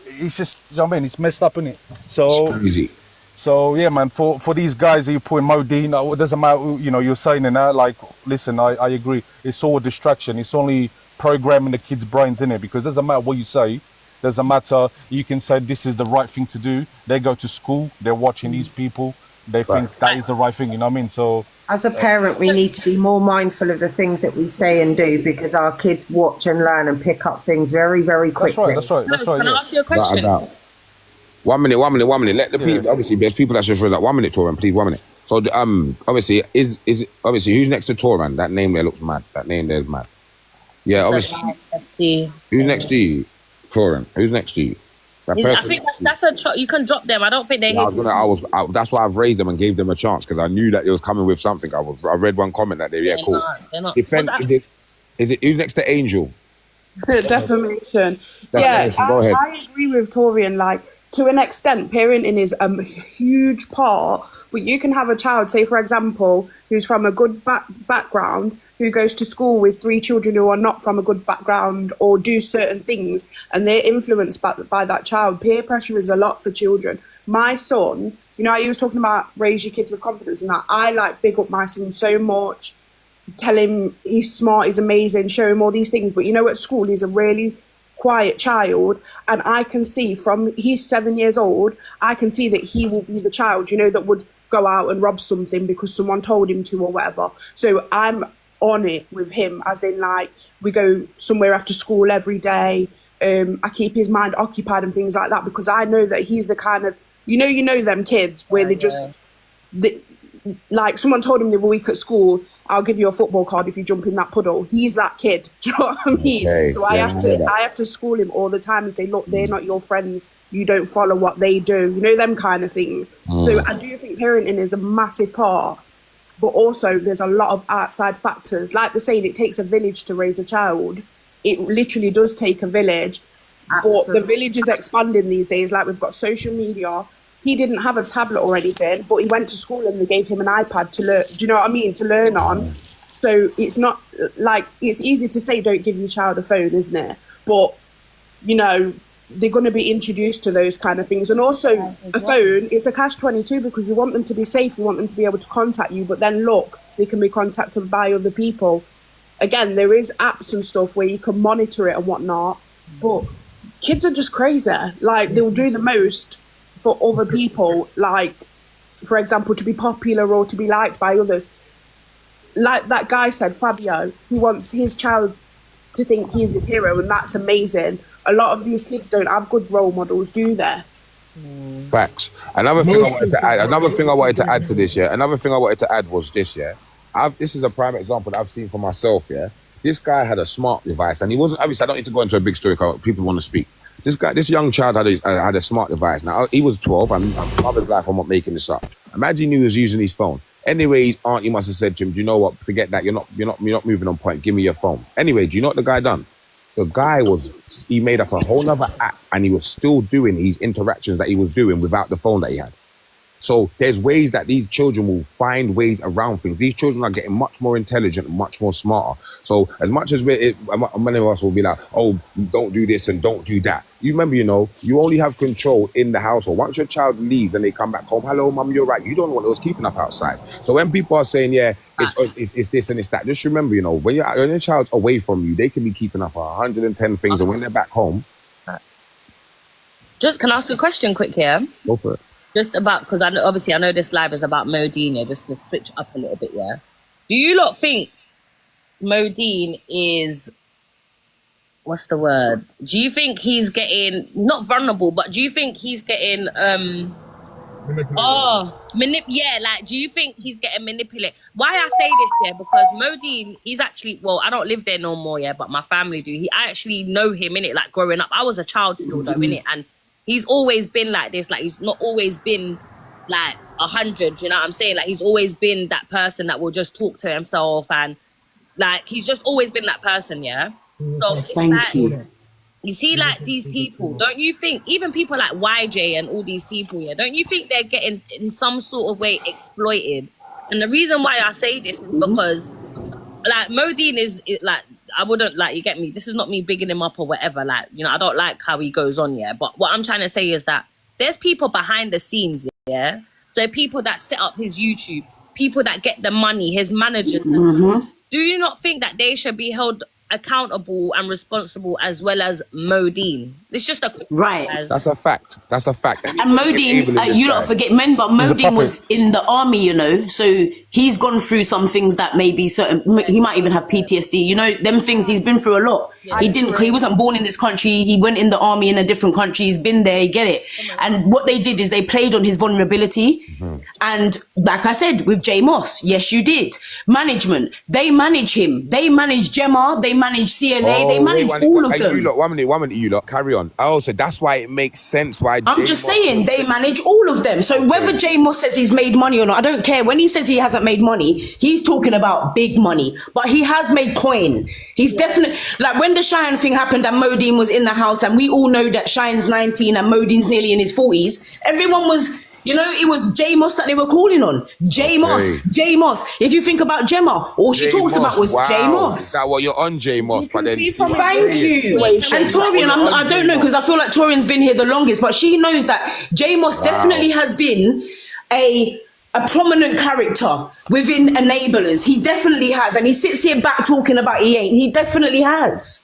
it's just, you know what I mean? It's messed up, innit? So it's crazy. So yeah, man, for these guys that you put in Modeen, it doesn't matter, you know, you're saying in that, like, listen, I agree. It's all a distraction. It's only programming the kids' brains, innit? Because it doesn't matter what you say. Doesn't matter. You can say this is the right thing to do. They go to school. They're watching these people. They think that is the right thing. You know what I mean? So as a parent, we need to be more mindful of the things that we say and do, because our kids watch and learn and pick up things very, very quickly. That's right. Can I ask you a question? 1 minute. Let the people. Obviously, there's people that just read that. 1 minute, Toran, please. 1 minute. So, obviously, is obviously who's next to Toran? That name there looks mad. That name there is mad. Yeah, obviously. Let's see. Who's next to you, Toran? Who's next to you? That I person. think that's you can drop them. I don't think they're here. That's why I've raised them and gave them a chance, because I knew that it was coming with something. I read one comment that cool. They're not. Is it who's next to Angel? Defamation. Go ahead. I agree with Torian. Like, to an extent, parenting is a huge part. But you can have a child, say for example, who's from a good background, who goes to school with 3 children who are not from a good background or do certain things, and they're influenced by that child. Peer pressure is a lot for children. My son, you know, he was talking about raise your kids with confidence and that. I like big up my son so much, tell him he's smart, he's amazing, show him all these things. But you know, at school, he's a really quiet child, and I can see from he's 7 years old, I can see that he will be the child, you know, that would go out and rob something because someone told him to or whatever. So I'm on it with him, as in, like, we go somewhere after school every day. I keep his mind occupied and things like that, because I know that he's the kind of, you know them kids where like someone told him the other week at school, I'll give you a football card if you jump in that puddle. He's that kid. Do you know what I mean? Okay. So I have to school him all the time and say, look, they're not your friends. You don't follow what they do. You know, them kind of things. So I do think parenting is a massive part, but also there's a lot of outside factors. Like they're saying, it takes a village to raise a child. It literally does take a village. Absolutely. But the village is expanding these days. Like, we've got social media. He didn't have a tablet or anything, but he went to school and they gave him an iPad to learn. Do you know what I mean? To learn on. So it's not like, it's easy to say don't give your child a phone, isn't it? But, you know, they're going to be introduced to those kind of things. And also, a phone, it's a catch-22, because you want them to be safe, you want them to be able to contact you, but then look, they can be contacted by other people. Again, there is apps and stuff where you can monitor it and whatnot, but kids are just crazy. Like, they'll do the most for other people, like, for example, to be popular or to be liked by others. Like that guy said, Fabio, he wants his child to think he's his hero, and that's amazing. A lot of these kids don't have good role models, do they? Facts. Another thing I wanted to add to this, Another thing I wanted to add was this, this is a prime example that I've seen for myself, This guy had a smart device, and he wasn't, obviously I don't need to go into a big story because people want to speak. This young child had a smart device. Now, he was 12, and mother's life, I'm not making this up. Imagine he was using his phone. Anyway, his auntie must have said to him, do you know what? Forget that. You're not moving on point. Give me your phone. Anyway, do you know what the guy done? The guy he made up a whole nother app, and he was still doing these interactions that he was doing without the phone that he had. So there's ways that these children will find ways around things. These children are getting much more intelligent and much more smarter. So as much as many of us will be like, oh, don't do this and don't do that. You remember, you only have control in the household. Once your child leaves and they come back home, hello, mum, you're right. You don't know what it was keeping up outside. So when people are saying, it's this and it's that, just remember, when your child's away from you, they can be keeping up 110 things. And when they're back home. Just can I ask a question quick here? Go for it. Just about, because I know this live is about Modeen, just to switch up a little bit, Do you lot think Modeen is, what's the word? Do you think he's getting, not vulnerable, but do you think he's getting, do you think he's getting manipulated? Why I say this, because Modeen, he's actually, well, I don't live there no more, but my family do. I actually know him, innit, like growing up. I was a child still though, innit, and he's always been like this. Like, he's not always been like 100, you know what I'm saying? Like, he's always been that person that will just talk to himself, and like, he's just always been that person, So Thank you. You see, like, these people, don't you think, even people like YJ and all these people, don't you think they're getting in some sort of way exploited? And the reason why I say this is because, like, Modeen is like, I wouldn't, like, you get me, this is not me bigging him up or whatever, like, I don't like how he goes on, but what I'm trying to say is that there's people behind the scenes, so people that set up his YouTube, people that get the money, his managers, do you not think that they should be held accountable and responsible as well as Modeen? It's just a Right. That's a fact. That's a fact. And Modeen, you lot forget men, but He's a Modeen was puppet. in the army, you know, so he's gone through some things that maybe he might even have PTSD, you know, them things. He's been through a lot. He wasn't born in this country. He went in the army in a different country. He's been there, you get it. And what they did is they played on his vulnerability. And like I said, with J Moss, yes, you did. Management, they manage him. They manage Gemma. They manage CLA. They manage all of them. You lot, one minute, you lot, carry on. Also, that's why it makes sense why I'm just saying they manage all of them. So whether J Moss says he's made money or not, I don't care. When he says he hasn't made money, he's talking about big money. But he has made coin. He's definitely, like when the Cheyenne thing happened and Modeen was in the house, and we all know that Cheyenne's 19 and Modeen's nearly in his 40s, everyone was, you know, it was J Moss that they were calling on. J Moss, J Moss. If you think about Gemma, all she talks about was J Moss. Is that what you're on, J Moss? But then Thank you. And Torian, I don't know, because I feel like Torian's been here the longest, but she knows that J Moss definitely has been a prominent character within Enablers. He definitely has. And he sits here back talking about he ain't. He definitely has.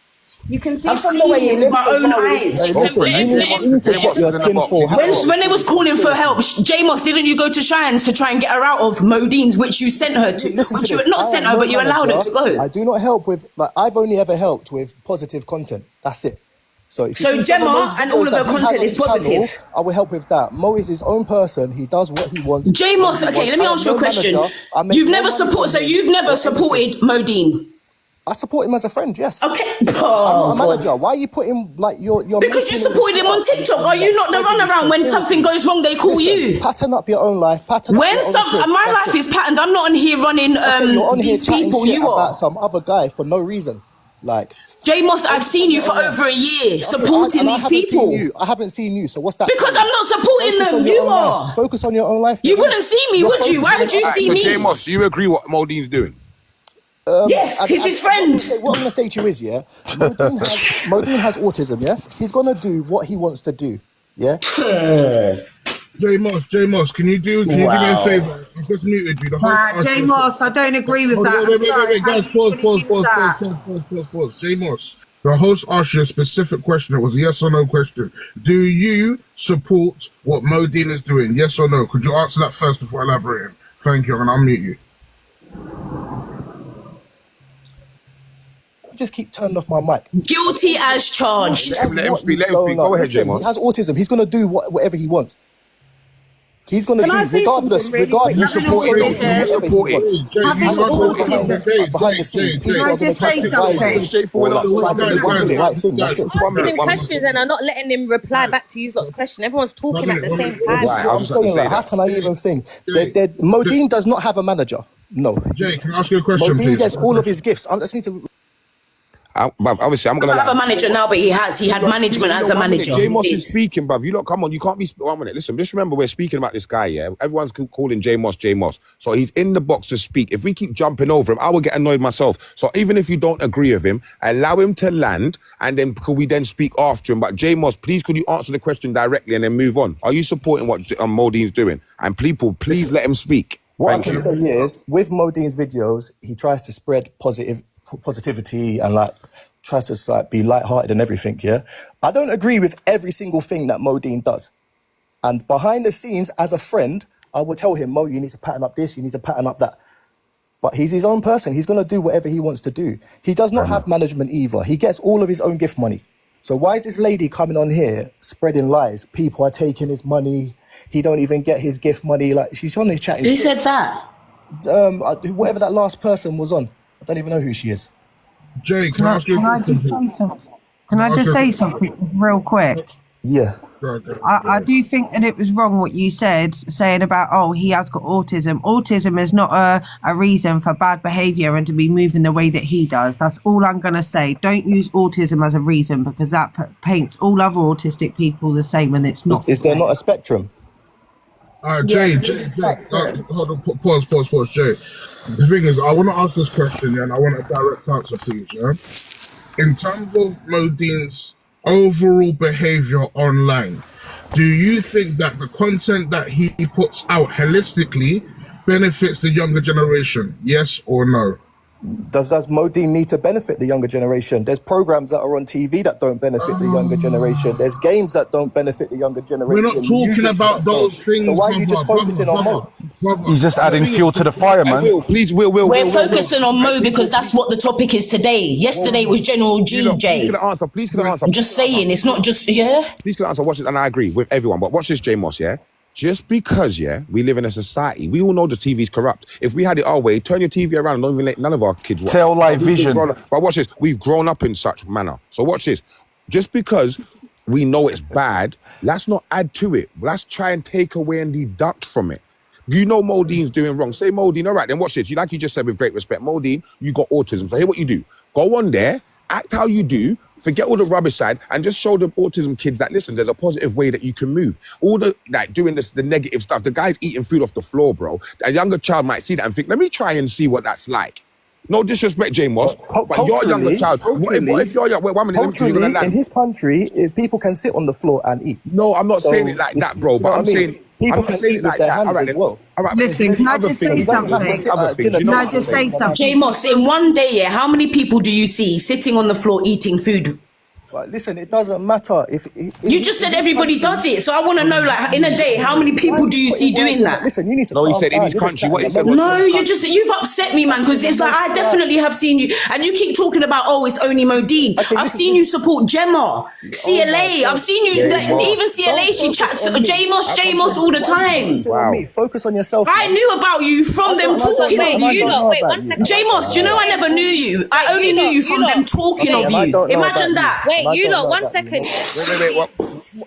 You can see I've from seen the way it you with live my own eyes. When it was calling for help, J Moss, didn't you go to Cheyenne's to try and get her out of Modeen's, which you sent her to? Which you not sent her, but you allowed her to go. I do not help with, like, I've only ever helped with positive content. That's it. So if you So see some Gemma Mo's and all videos of that her he has content on is his channel, positive. I will help with that. Mo is his own person. He does what he wants. J Moss, okay, let me ask you a question. You've never supported Modeen. I support him as a friend, yes. Okay. I'm not a manager. Why are you putting like your Because you supported him on TikTok. Are you not the runaround when something goes wrong? They call you. Pattern up your own life. Pattern up When your own some kids. my That's life it. is patterned. I'm not on here running You're on here these chatting people. shit You about are. some other guy for no reason. Like J Moss, I've seen you for over a year supporting these people. I haven't seen you, so what's that? Because I'm not supporting Focus on them. your You own are. life. Focus on your own life. You wouldn't see me, would you? Why would you see me? J Moss, you agree what Modeen's doing? Yes, he's his friend. What I'm going to say to you is, yeah, Modeen has autism, yeah? He's going to do what he wants to do, yeah? J Moss, can you do me a favor? I've just muted you. J Moss, I don't agree with that. Wait, guys, pause. J Moss, the host asked you a specific question. It was a yes or no question. Do you support what Modeen is doing? Yes or no? Could you answer that first before elaborating? Thank you, and I'll mute you. Just keep turning off my mic. Guilty as charged. Let him speak. Go ahead, J Moss. He has autism. He's going to do whatever he wants. He's going to do, regardless. You support it. Behind the scenes, people are going to try to advise him. Asking him questions and are not letting him reply back to you lot's question. Everyone's talking at the same time. This is what I'm saying. Like, how can I even think? Modeen does not have a manager. No. Jay, can I ask you a question, Modeen please? gets all of his gifts. I just need to. Obviously, I'm I gonna don't have a manager now, but he had management as a manager. J Moss is speaking, bruv. You lot, come on, you can't be. 1 minute, listen. Just remember, we're speaking about this guy. Yeah, everyone's calling J Moss. So he's in the box to speak. If we keep jumping over him, I will get annoyed myself. So even if you don't agree with him, allow him to land, and then could we then speak after him? But J Moss, please, could you answer the question directly and then move on? Are you supporting what Modeen's doing? And people, please let him speak. What I can say is, with Modeen's videos, he tries to spread positivity and like tries to like be lighthearted and everything. Yeah, I don't agree with every single thing that Modeen does. And behind the scenes, as a friend, I will tell him, Mo, you need to pattern up this, you need to pattern up that. But he's his own person. He's going to do whatever he wants to do. He does not have management either. He gets all of his own gift money. So why is this lady coming on here spreading lies? People are taking his money. He don't even get his gift money. Like, she's on here chatting. Who said that? Whatever that last person was on. I don't even know who she is. Jay, can I ask you a question? Can I just say something real quick? Yeah. I do think that it was wrong what you said, saying about, oh, he has got autism. Autism is not a reason for bad behaviour and to be moving the way that he does. That's all I'm going to say. Don't use autism as a reason, because that paints all other autistic people the same, and it's not. Is there not a spectrum? Jay, hold on, pause, Jay. The thing is, I want to ask this question, and I want a direct answer, please, yeah? In terms of Modeen's overall behavior online, do you think that the content that he puts out holistically benefits the younger generation? Yes or no? Does Modeen need to benefit the younger generation? There's programs that are on TV that don't benefit the younger generation. There's games that don't benefit the younger generation. We're not talking about those things. So why are you just focusing on Mo? You're just adding fuel to the fire, man. We're focusing on Mo because that's what the topic is today. Yesterday was General GJ. Please can I answer? I'm just saying, it's not just, Please can I answer? Watch this, and I agree with everyone, but watch this, J Moss, yeah? Just because, we live in a society, we all know the TV's corrupt. If we had it our way, turn your TV around and don't even let none of our kids watch. Tell live vision. But watch this, we've grown up in such manner. So watch this. Just because we know it's bad, let's not add to it. Let's try and take away and deduct from it. You know Modeen's doing wrong. Say Modeen, all right, then watch this. Like you just said with great respect, Modeen, you got autism. So here's what you do. Go on there, act how you do, forget all the rubbish side, and just show the autism kids that, listen, there's a positive way that you can move. All the, doing this, the negative stuff, the guy's eating food off the floor, bro. A younger child might see that and think, let me try and see what that's like. No disrespect, J Moss, but you're a younger child. What if you're young? Wait, 1 minute. Culturally, in his country, if people can sit on the floor and eat. No, I'm not saying it like that, bro, but I'm saying... People can eat with their hands as well. Listen, can I just say something? Can I just say something? J Moss, in one day, how many people do you see sitting on the floor eating food? But listen, it doesn't matter if you just said everybody does it, so I want to know, like, in a day, how many people do you see doing that? Listen, you need to. No, he said in his country. What he said? No, you've upset me, man, because it's like I definitely have seen you, and you keep talking about, oh, it's only Modeen. I've seen you support Gemma, CLA. I've seen you, even CLA. She chats J Moss all the time. Wow. Focus on yourself. I knew about you from them talking of you. Wait 1 second. J Moss, you know I never knew you. I only knew you from them talking of you. Imagine that. Wait, you lot, 1 second. Wait, what?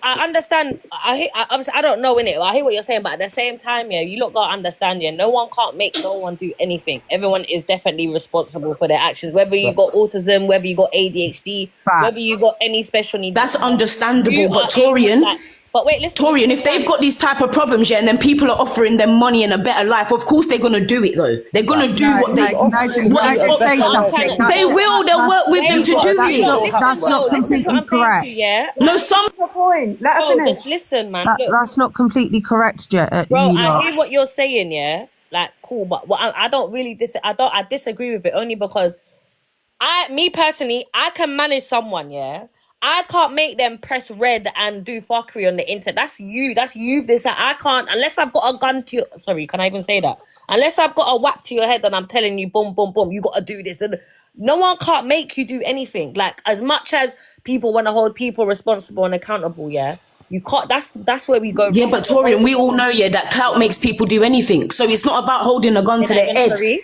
I understand. Obviously, I don't know in it. I hear what you're saying, but at the same time, you lot gotta understand. No one can't make no one do anything. Everyone is definitely responsible for their actions. Whether you got autism, whether you got ADHD, whether you got any special needs. That's understandable, but Torian. But wait, listen. Torian, if they've got these type of problems, and then people are offering them money and a better life, of course they're gonna do it though. They're gonna do what they will. They'll work with them to do it. That's not completely correct. No, some point. Let her finish. Just listen, man. That's not completely correct, bro. I hear what you're saying, like cool, but I don't really I disagree with it only because me personally, I can manage someone, I can't make them press red and do fuckery on the internet. That's you. I can't, unless I've got a gun to your... Sorry, can I even say that? Unless I've got a whack to your head and I'm telling you, boom, boom, boom, you got to do this. No one can't make you do anything. Like, as much as people want to hold people responsible and accountable, you can't... That's where we go wrong. Yeah, but Torian, we all know, that clout makes people do anything. So it's not about holding a gun to their head. Sorry?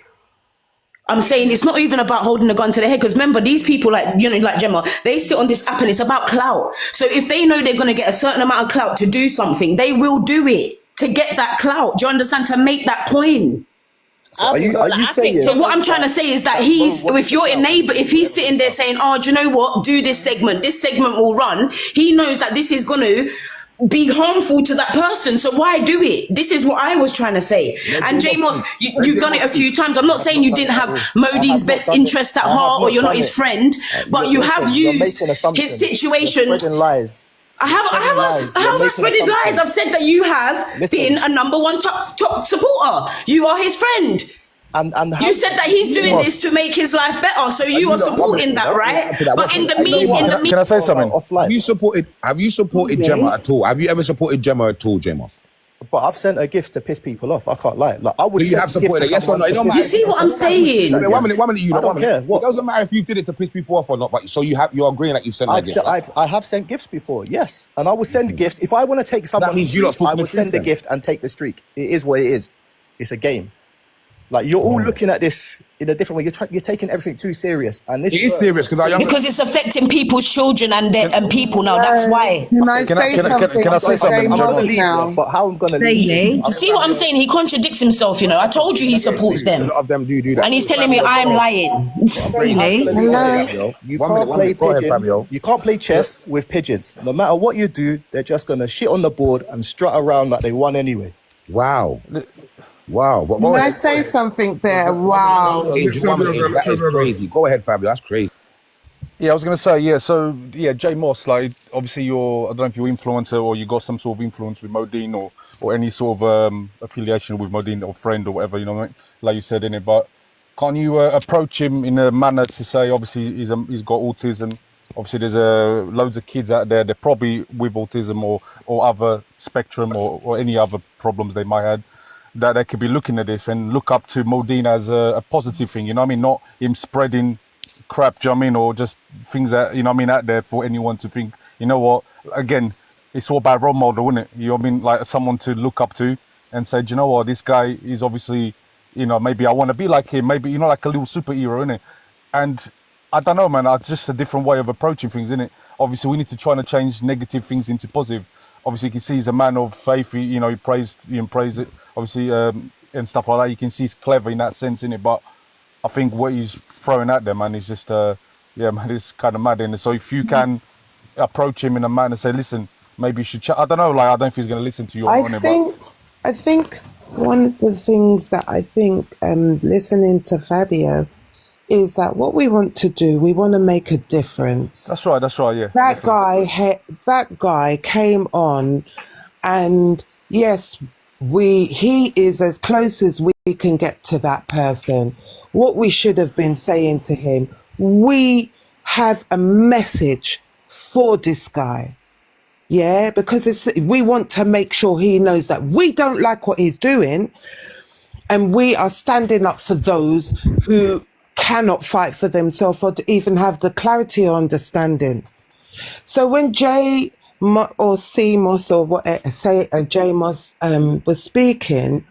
I'm saying it's not even about holding a gun to their head, because remember, these people like Gemma, they sit on this app and it's about clout. So if they know they're going to get a certain amount of clout to do something, they will do it to get that clout. Do you understand? To make that coin. So are you saying? So what I'm trying to say is that if he's sitting there saying, oh, do you know what? Do this segment will run. He knows that this is going to be harmful to that person, so why do it? This is what I was trying to say. And J Moss, you've done it a few times. I'm not saying you didn't have Modeen's best interest at heart, or you're not his friend, but you have used his situation. I have spreaded lies. I've said that you have been a number one top supporter. You are his friend. And you said that he's doing this to make his life better, so you are supporting that, right? But in the meantime, can I say something? Have you supported Gemma at all? Have you ever supported Gemma at all, Gemma? But I've sent her gifts to piss people off. I can't lie. Like, I would. Do you have supported her? Yes or no? You see what I'm saying? I mean, 1 minute. You I don't care. It doesn't matter if you did it to piss people off or not. But so you're agreeing that you've sent her gifts. I have sent gifts before. Yes, and I will send gifts if I want to take someone's streak. I will send a gift and take the streak. It is what it is. It's a game. Like, you're all looking at this in a different way. You're taking everything too serious, and this is serious because it's affecting people's children and people now. That's why. Can I say something? Now? But how I'm gonna leave? See what I'm saying? He contradicts himself. I told you he supports them. A lot of them do that, and he's telling me I'm lying. Really? You can't play pigeon. You can't play chess with pigeons. No matter what you do, they're just gonna shit on the board and strut around like they won anyway. Wow. Can I say something there? Wow. That is crazy. Go ahead, Fabio. That's crazy. Yeah, I was going to say, so, J Moss, like, obviously I don't know if you're influencer or you got some sort of influence with Modeen or any sort of affiliation with Modeen or friend or whatever, like you said in it, but can't you approach him in a manner to say, obviously, he's got autism. Obviously, there's loads of kids out there. They're probably with autism or other spectrum or any other problems they might have. That they could be looking at this and look up to Modeen as a positive thing. You know what I mean? Not him spreading crap, do you know what I mean? Or just things that, you know what I mean, out there for anyone to think, you know what? Again, it's all about role model, isn't it? You know what I mean? Like someone to look up to and say, do you know what? This guy is obviously, you know, maybe I want to be like him. Maybe, you know, like a little superhero, innit? And I don't know, man. It's just a different way of approaching things, innit? Obviously, we need to try and change negative things into positive. Obviously, you can see he's a man of faith. He praised it, obviously, and stuff like that. You can see he's clever in that sense, innit? But I think what he's throwing at them, man, is just, man, it's kind of mad, innit? So if you can approach him in a manner and say, listen, maybe you should I don't know, like, I don't know if he's going to listen to you. I think one of the things that I think, listening to Fabio, is that what we want to do, we want to make a difference. That's right, yeah. That guy came on, and yes, he is as close as we can get to that person. What we should have been saying to him, we have a message for this guy. Yeah, because we want to make sure he knows that we don't like what he's doing, and we are standing up for those who cannot fight for themselves or to even have the clarity or understanding. So when J or CMOS or whatever, say J Moss was speaking,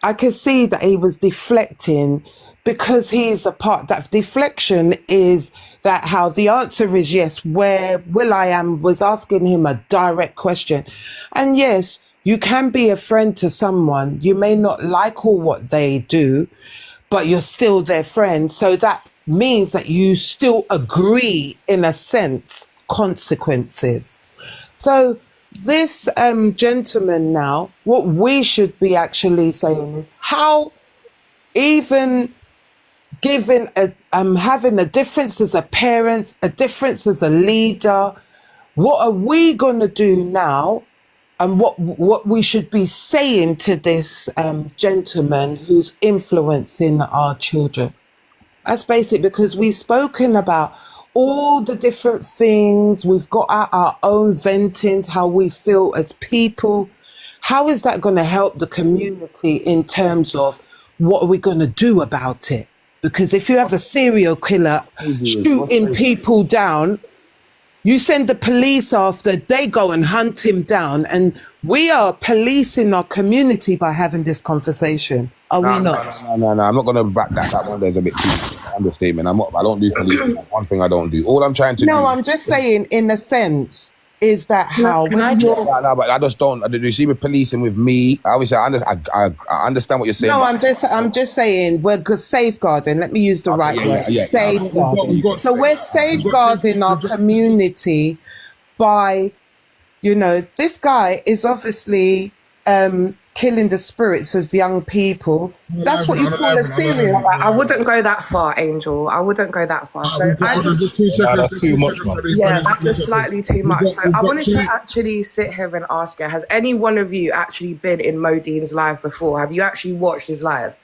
I could see that he was deflecting, because he is a part. That deflection is that how the answer is yes, where Will.i.am was asking him a direct question. And yes, you can be a friend to someone. You may not like all what they do, but you're still their friend. So that means that you still agree, in a sense, consequences. So this gentleman now, what we should be actually saying is how, even given having a difference as a parent, a difference as a leader, what are we going to do now? And what we should be saying to this gentleman who's influencing our children. That's basic, because we've spoken about all the different things. We've got our own ventings, how we feel as people. How is that going to help the community in terms of what are we going to do about it? Because if you have a serial killer shooting people down, you send the police after, they go and hunt him down. And we are policing our community by having this conversation. Are we not? No. I'm not going to back that. That one there's a bit too understatement. I don't do policing. One thing I don't do. All I'm trying to do. No, I'm just saying, in a sense, is that how? But I just don't. Do you see with policing with me? Obviously, I understand what you're saying. No, I'm just saying we're safeguarding. Let me use the right word. Safeguarding. So we're safeguarding our community by, this guy is obviously killing the spirits of young people. That's what you call a serial. I wouldn't go that far, Angel. I wouldn't go that far. So that's too much, man. Yeah, that's just slightly too much. So I wanted to actually sit here and ask you, has any one of you actually been in Modeen's live before? Have you actually watched his live?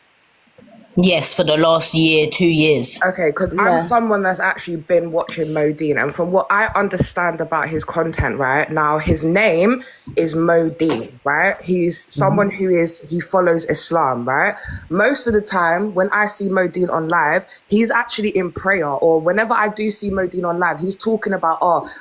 Yes, for the last 2 years. Okay, because I'm someone that's actually been watching Modeen, and from what I understand about his content, right now, his name is Modeen, right? He's someone he follows Islam, right? Most of the time, when I see Modeen on live, he's actually in prayer, or whenever I do see Modeen on live, he's talking about,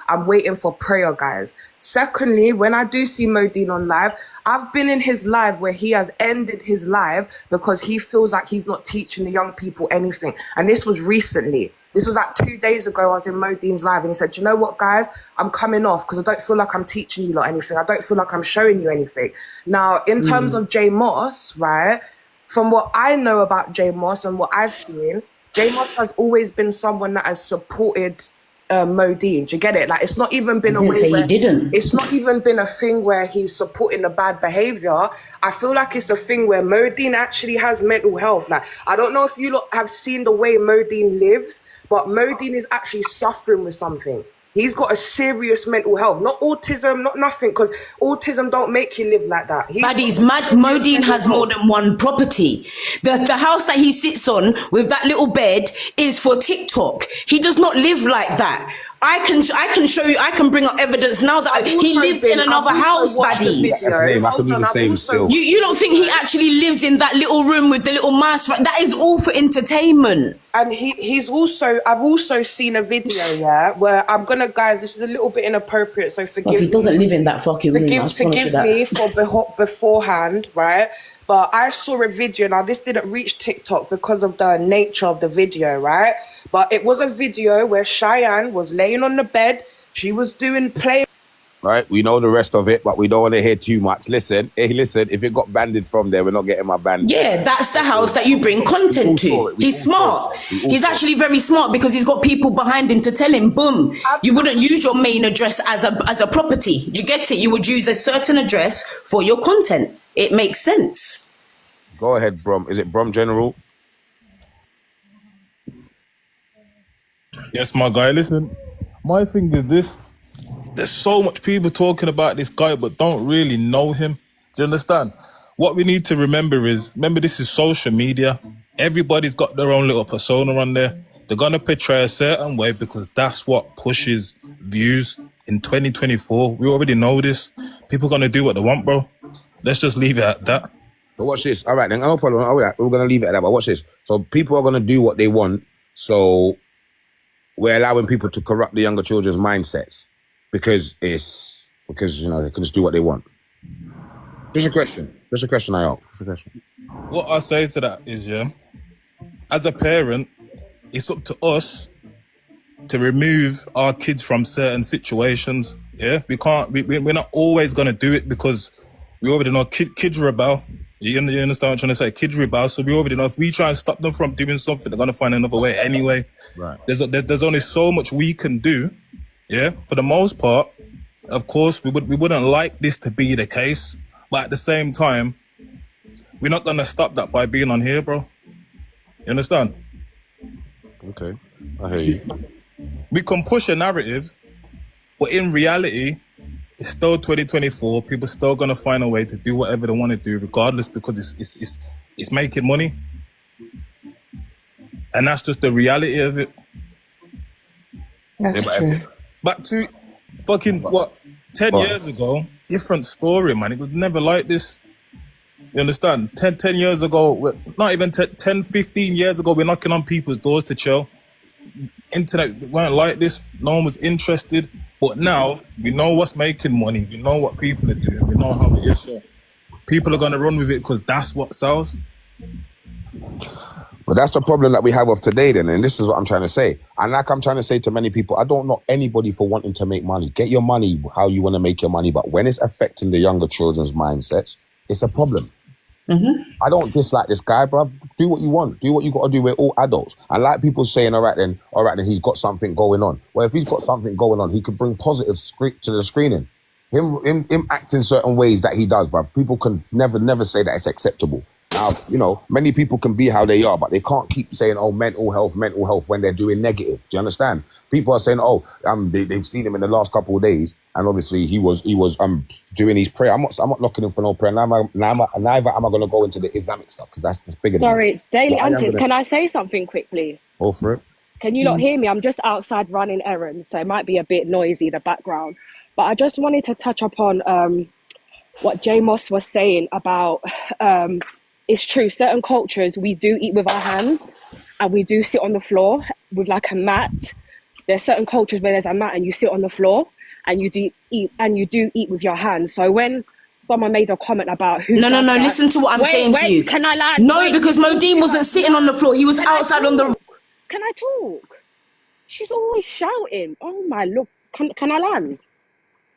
I'm waiting for prayer, guys. Secondly, when I do see Modeen on live, I've been in his live where he has ended his live because he feels like he's not teaching the young people anything. And this was recently. This was like 2 days ago. I was in Modeen's live and he said, you know what, guys? I'm coming off because I don't feel like I'm teaching you lot anything. I don't feel like I'm showing you anything. Now, in terms of J Moss, right? From what I know about J Moss and what I've seen, J Moss has always been someone that has supported Modeen. Do you get it? Like, it's not even been it's not even been a thing where he's supporting the bad behavior. I feel like it's a thing where Modeen actually has mental health. Like, I don't know if you lot have seen the way Modeen lives, but Modeen is actually suffering with something. He's got a serious mental health, not autism, not nothing, because autism don't make you live like that. Baddies, Modeen has more than one property. The house that he sits on with that little bed is for TikTok. He does not live like that. I can show you. I can bring up evidence now that he lives in another house, baddies. I can do the same still. You don't think he actually lives in that little room with the little mouse? That is all for entertainment. And he's also, I've also seen a video, where I'm gonna, guys, this is a little bit inappropriate, so forgive me. He doesn't live in that fucking room. Forgive me for beforehand, right? But I saw a video, now this didn't reach TikTok because of the nature of the video, right? But it was a video where Cheyenne was laying on the bed, she was doing play. Right, we know the rest of it, but we don't want to hear too much. Listen, if it got banded from there, we're not getting my band. Yeah, that's the house that you bring content to. He's smart. He's actually very smart because he's got people behind him to tell him, boom, you wouldn't use your main address as a property. You get it? You would use a certain address for your content. It makes sense. Go ahead, Brom. Is it Brom General? Yes, my guy. Listen, my thing is this. There's so much people talking about this guy but don't really know him. Do you understand? What we need to remember is, this is social media. Everybody's got their own little persona on there. They're going to portray a certain way because that's what pushes views. In 2024, we already know this. People are going to do what they want, bro. Let's just leave it at that. But watch this. All right, then. No problem. All right, we're going to leave it at that. But watch this. So people are going to do what they want. So we're allowing people to corrupt the younger children's mindsets. Because they can just do what they want. Just a question I ask. What I say to that is, as a parent, it's up to us to remove our kids from certain situations. Yeah, we're not always gonna do it because we already know kids rebel. You understand what I'm trying to say? Kids rebel, so we already know if we try and stop them from doing something, they're gonna find another way anyway. Right. There's only so much we can do. Yeah, for the most part, of course, we wouldn't like this to be the case, but at the same time, we're not gonna stop that by being on here, bro. You understand? Okay, I hear you. We can push a narrative, but in reality, it's still 2024. People still gonna find a way to do whatever they want to do, regardless, because it's making money, and that's just the reality of it. That's true. Back to fucking, 10 years ago, different story, man. It was never like this. You understand? 10 years ago, not even 10, 15 years ago, we're knocking on people's doors to chill. Internet weren't like this. No one was interested. But now, we know what's making money. We know what people are doing. We know how it is. So people are going to run with it because that's what sells. But that's the problem that we have of today then, and this is what I'm trying to say. And like I'm trying to say to many people, I don't knock anybody for wanting to make money. Get your money how you want to make your money, but when it's affecting the younger children's mindsets, it's a problem. Mm-hmm. I don't dislike this guy, bro. Do what you want. Do what you got to do. We're all adults. I like people saying, all right then, he's got something going on. Well, if he's got something going on, he could bring positive to the screening. Him acting certain ways that he does, bro. People can never say that it's acceptable. Now, many people can be how they are, but they can't keep saying, mental health, when they're doing negative. Do you understand? People are saying, they've seen him in the last couple of days, and obviously he was doing his prayer. I'm not knocking him for no prayer. Neither am I going to go into the Islamic stuff because that's just bigger. Sorry, Daily Antics, can I say something quickly? Go for it. Can you not hear me? I'm just outside running errands, so it might be a bit noisy, the background. But I just wanted to touch upon what J Moss was saying about... it's true, certain cultures, we do eat with our hands and we do sit on the floor with like a mat. There's certain cultures where there's a mat and you sit on the floor and you do eat with your hands. So when someone made a comment about who... No, listen to what I'm saying to you. Can I land? No, because Modeen wasn't sitting on the floor. He was outside on the... Can I talk? She's always shouting. Oh my, look. Can I land?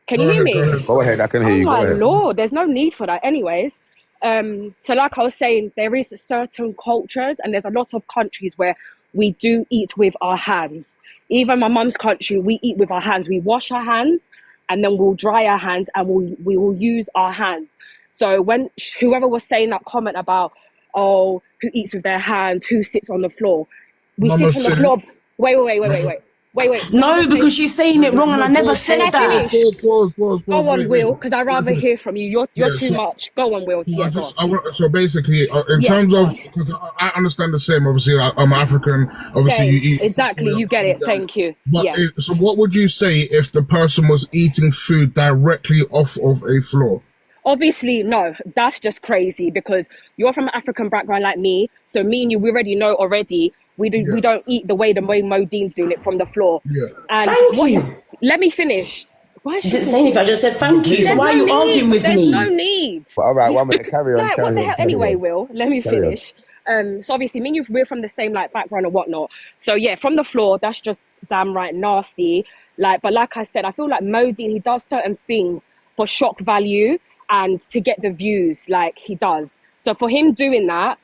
Can you hear me? Go ahead, I can hear you. Go ahead. Oh my Lord, there's no need for that. Anyways, so like I was saying, there is certain cultures and there's a lot of countries where we do eat with our hands. Even my mum's country, we eat with our hands. We wash our hands and then we'll dry our hands and we will use our hands. So when whoever was saying that comment about, who eats with their hands, who sits on the floor, we sit on the floor. Wait. Wait. No, because she's saying it wrong, and I never said Can I that. finish? Pause. Go on, Will, because I'd rather Listen. hear from you. You're Yeah, too so- much. Go on, Will. Yeah, go on. So basically, in Yeah, terms go of, on. because I understand the same. Obviously, I'm African. Obviously, Same. you eat Exactly, you get it. Thank you. But Yeah. so, what would you say if the person was eating food directly off of a floor? Obviously, no, that's just crazy because you're from an African background like me. So me and you, we already know already. We don't eat the way Modeen's doing it from the floor. Yeah. And Thank you. Let me finish. Why is she Didn't say anything. I just said thank you. So There's why are no you arguing with There's me? no need. All right, 1 minute. Carry on. Like, what the hell? Anyway, Will, let me Carry on. finish. So obviously, me and you, we're from the same like background and whatnot. So yeah, from the floor, that's just damn right nasty. But like I said, I feel like Modeen, he does certain things for shock value and to get the views, like he does. So for him doing that,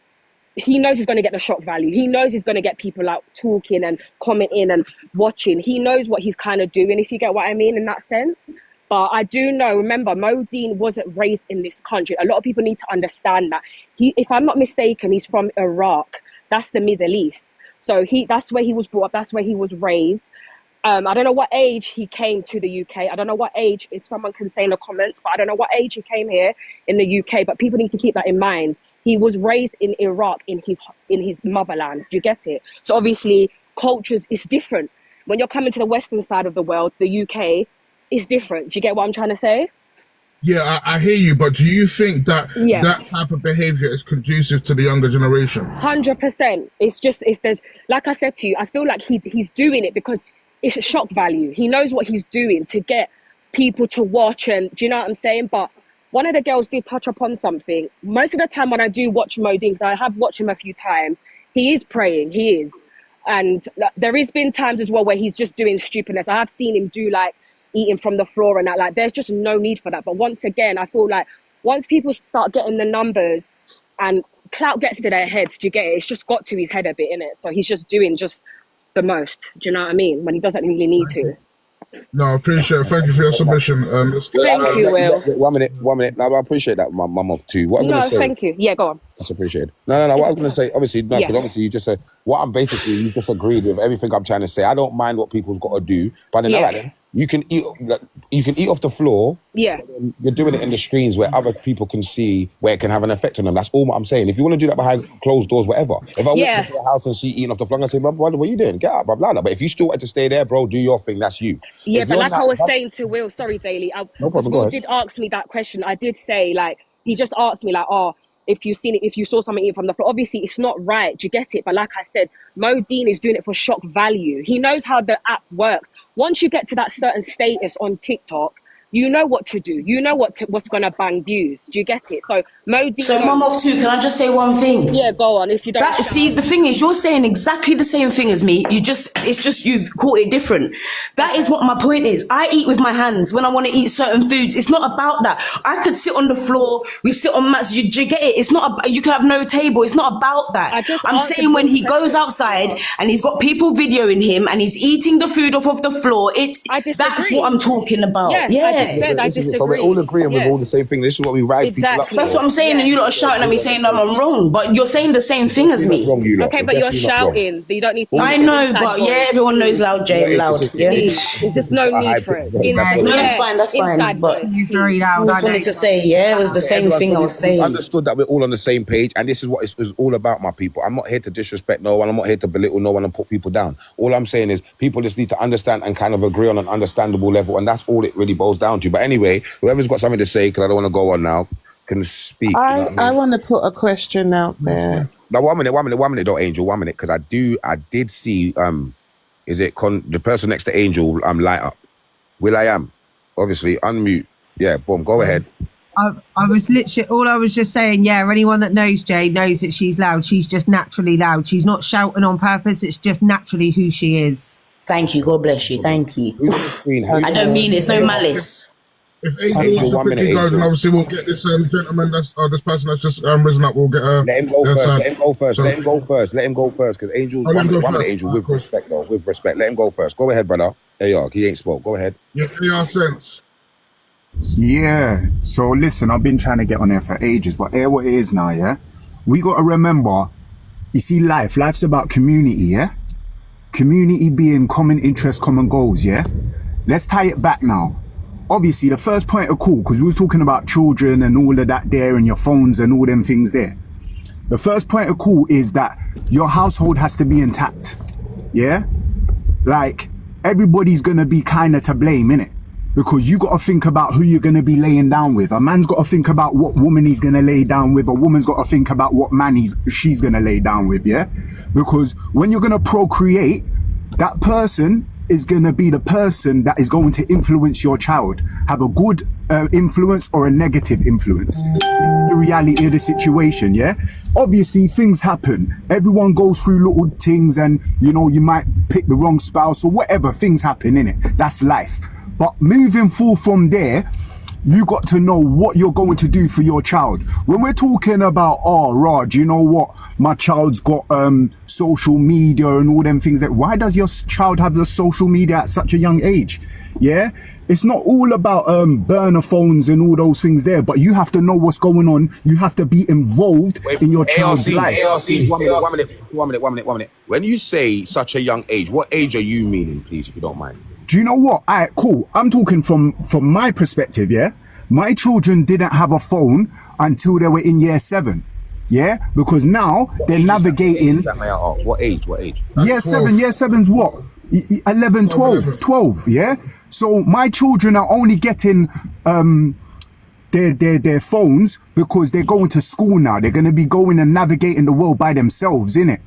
he knows he's going to get the shock value. He knows he's going to get people out talking and commenting and watching. He knows what he's kind of doing, if you get what I mean, in that sense. But I do know, remember, Modeen wasn't raised in this country. A lot of people need to understand that. If I'm not mistaken, he's from Iraq. That's the Middle East. So that's where he was brought up. That's where he was raised. I don't know what age he came to the UK. I don't know what age, if someone can say in the comments, but I don't know what age he came here in the UK. But people need to keep that in mind. He was raised in Iraq, in his motherland. Do you get it? So obviously, cultures is different. When you're coming to the Western side of the world, the UK, is different. Do you get what I'm trying to say? Yeah, I hear you, but do you think that that type of behavior is conducive to the younger generation? 100%. There's, like I said to you, I feel like he's doing it because it's a shock value. He knows what he's doing to get people to watch, and do you know what I'm saying? But one of the girls did touch upon something. Most of the time when I do watch Modeen, because I have watched him a few times, he is praying, he is. And there has been times as well where he's just doing stupidness. I have seen him do like eating from the floor and that, like there's just no need for that. But once again, I feel like once people start getting the numbers and clout gets to their head, do you get it? It's just got to his head a bit, innit? So he's just doing just the most, do you know what I mean? When he doesn't really need to. No, I appreciate it. Thank you for your submission. Thank you, Will. 1 minute. No, I appreciate that, my mum too. What I was No, going to say. thank you. Yeah, go on. That's appreciated. No. What I was going to say, obviously, no, because obviously you just said what I'm basically. You just agreed with everything I'm trying to say. I don't mind what people's got to do, but then, all right, then you can eat off the floor. Yeah. You're doing it in the screens where other people can see, where it can have an effect on them. That's all I'm saying. If you want to do that behind closed doors, whatever. If I walk into a house and see eating off the floor, I'm gonna say, bro, what are you doing? Get up, blah, blah, blah. But if you still want to stay there, bro, do your thing. That's you. Yeah, If but you're like not- I was saying to Will, sorry, Daly, No problem, go Will ahead. did ask me that question. I did say, like, he just asked me, like, if you saw something eating from the floor, obviously it's not right. Do you get it? But like I said, Modeen is doing it for shock value. He knows how the app works. Once you get to that certain status on TikTok, you know what to do. You know what's gonna bang views. Do you get it? So Modeen. So, Mum of Two, can I just say one thing? Yeah, go on. If you don't. See, the thing is, you're saying exactly the same thing as me. It's just you've caught it different. That is what my point is. I eat with my hands when I want to eat certain foods. It's not about that. I could sit on the floor. We sit on mats. You get it? It's not. You can have no table. It's not about that. I'm saying when he goes outside and he's got people videoing him and he's eating the food off of the floor. That's what I'm talking about. Yes, I disagree. So we're all agreeing with all the same thing. This is what we rise people up. That's what I'm saying, and you lot are shouting at me saying that I'm wrong, but you're saying the same thing as me. Okay, but you're shouting. But you don't need to. I know, but everyone knows loud, Jay, loud. Yeah, there's just no need for it. No, that's fine. That's fine. But He's very loud. I just wanted to say, it was the same thing I was saying. Understood that we're all on the same page, and this is what it's all about, my people. I'm not here to disrespect no one. I'm not here to belittle no one and put people down. All I'm saying is people just need to understand and kind of agree on an understandable level, and that's all it really boils down to. But anyway, whoever's got something to say, because I don't want to go on now, can speak. You know what I mean? I want to put a question out there. Now, 1 minute, don't Angel, 1 minute, because I did see, is it the person next to Angel, light up. Will I am, obviously, unmute. Yeah, boom, go ahead. I was literally, all I was just saying, anyone that knows Jay knows that she's loud. She's just naturally loud. She's not shouting on purpose. It's just naturally who she is. Thank you. God bless you. Thank you. I don't mean it's no malice. If Angel wants to quickly go, then obviously we'll get this gentleman, this person that's just risen up, we'll get Let him go first, let him go first, because Angel, one minute, Angel, with respect, though, with respect. Let him go first. Go ahead, brother. There you are. He ain't spoke. Go ahead. Yeah, sense. Yeah. So listen, I've been trying to get on there for ages, but here what it is now, yeah? We got to remember, you see, life's about community, yeah? community being common interest, common goals, yeah? Let's tie it back now. Obviously, the first point of call, because we were talking about children and all of that there and your phones and all them things there. The first point of call is that your household has to be intact, yeah? Like, everybody's gonna be kind of to blame, innit? Because you got to think about who you're going to be laying down with. A man's got to think about what woman he's going to lay down with. A woman's got to think about what man she's going to lay down with, yeah? Because when you're going to procreate, that person is going to be the person that is going to influence your child. Have a good influence or a negative influence. It's the reality of the situation, yeah? Obviously, things happen. Everyone goes through little things and, you know, you might pick the wrong spouse or whatever. Things happen, innit? That's life. But moving forward from there, you got to know what you're going to do for your child. When we're talking about, oh, Raj, you know what? My child's got social media and all them things. Why does your child have the social media at such a young age? Yeah? It's not all about burner phones and all those things there, but you have to know what's going on. You have to be involved in your child's life. One minute. When you say such a young age, what age are you meaning, please, if you don't mind? Do you know what? Alright, cool. I'm talking from my perspective, yeah? My children didn't have a phone until they were in year 7. Yeah? Because now they're navigating. What age? Year 7. Year 7's what? 11, 12, yeah? So my children are only getting their phones because they're going to school now. They're going to be going and navigating the world by themselves, innit?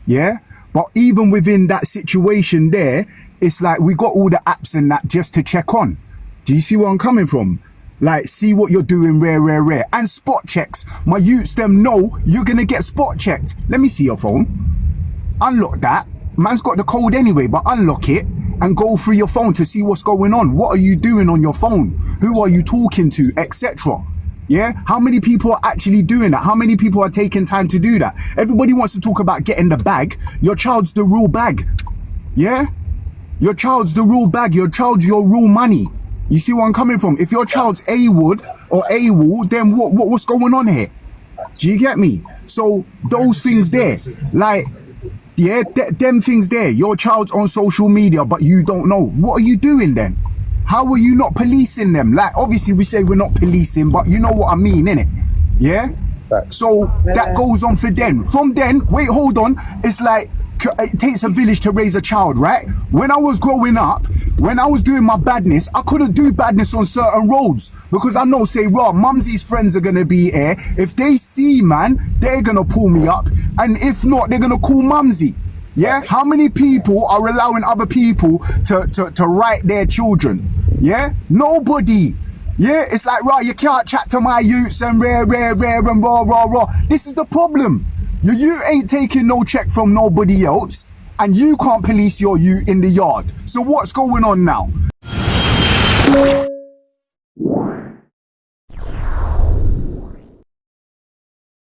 Yeah? But even within that situation there, it's like we got all the apps and that just to check on. Do you see where I'm coming from? Like, see what you're doing, rare. And spot checks. My youths, them know you're going to get spot checked. Let me see your phone. Unlock that. Man's got the code anyway, but unlock it and go through your phone to see what's going on. What are you doing on your phone? Who are you talking to, etc.? Yeah? How many people are actually doing that? How many people are taking time to do that? Everybody wants to talk about getting the bag. Your child's the real bag. Yeah? Your child's the real bag. Your child's your real money. You see where I'm coming from? If your child's A-Wood or A-Wall, then what's going on here? Do you get me? So those things there, like, yeah, them things there, your child's on social media, but you don't know. What are you doing then? How are you not policing them? Like, obviously we say we're not policing, but you know what I mean, innit? Yeah? So that goes on for then. From then, wait, hold on. It's like, it takes a village to raise a child, right? When I was growing up, when I was doing my badness, I couldn't do badness on certain roads because I know, say, raw, mumsy's friends are gonna be here. If they see, man, they're gonna pull me up, and if not, they're gonna call mumsy. Yeah? How many people are allowing other people to write their children? Yeah? Nobody. Yeah? It's like, right, you can't chat to my youths and rare and raw. This is the problem. Your youth ain't taking no check from nobody else, and you can't police your youth in the yard. So what's going on now?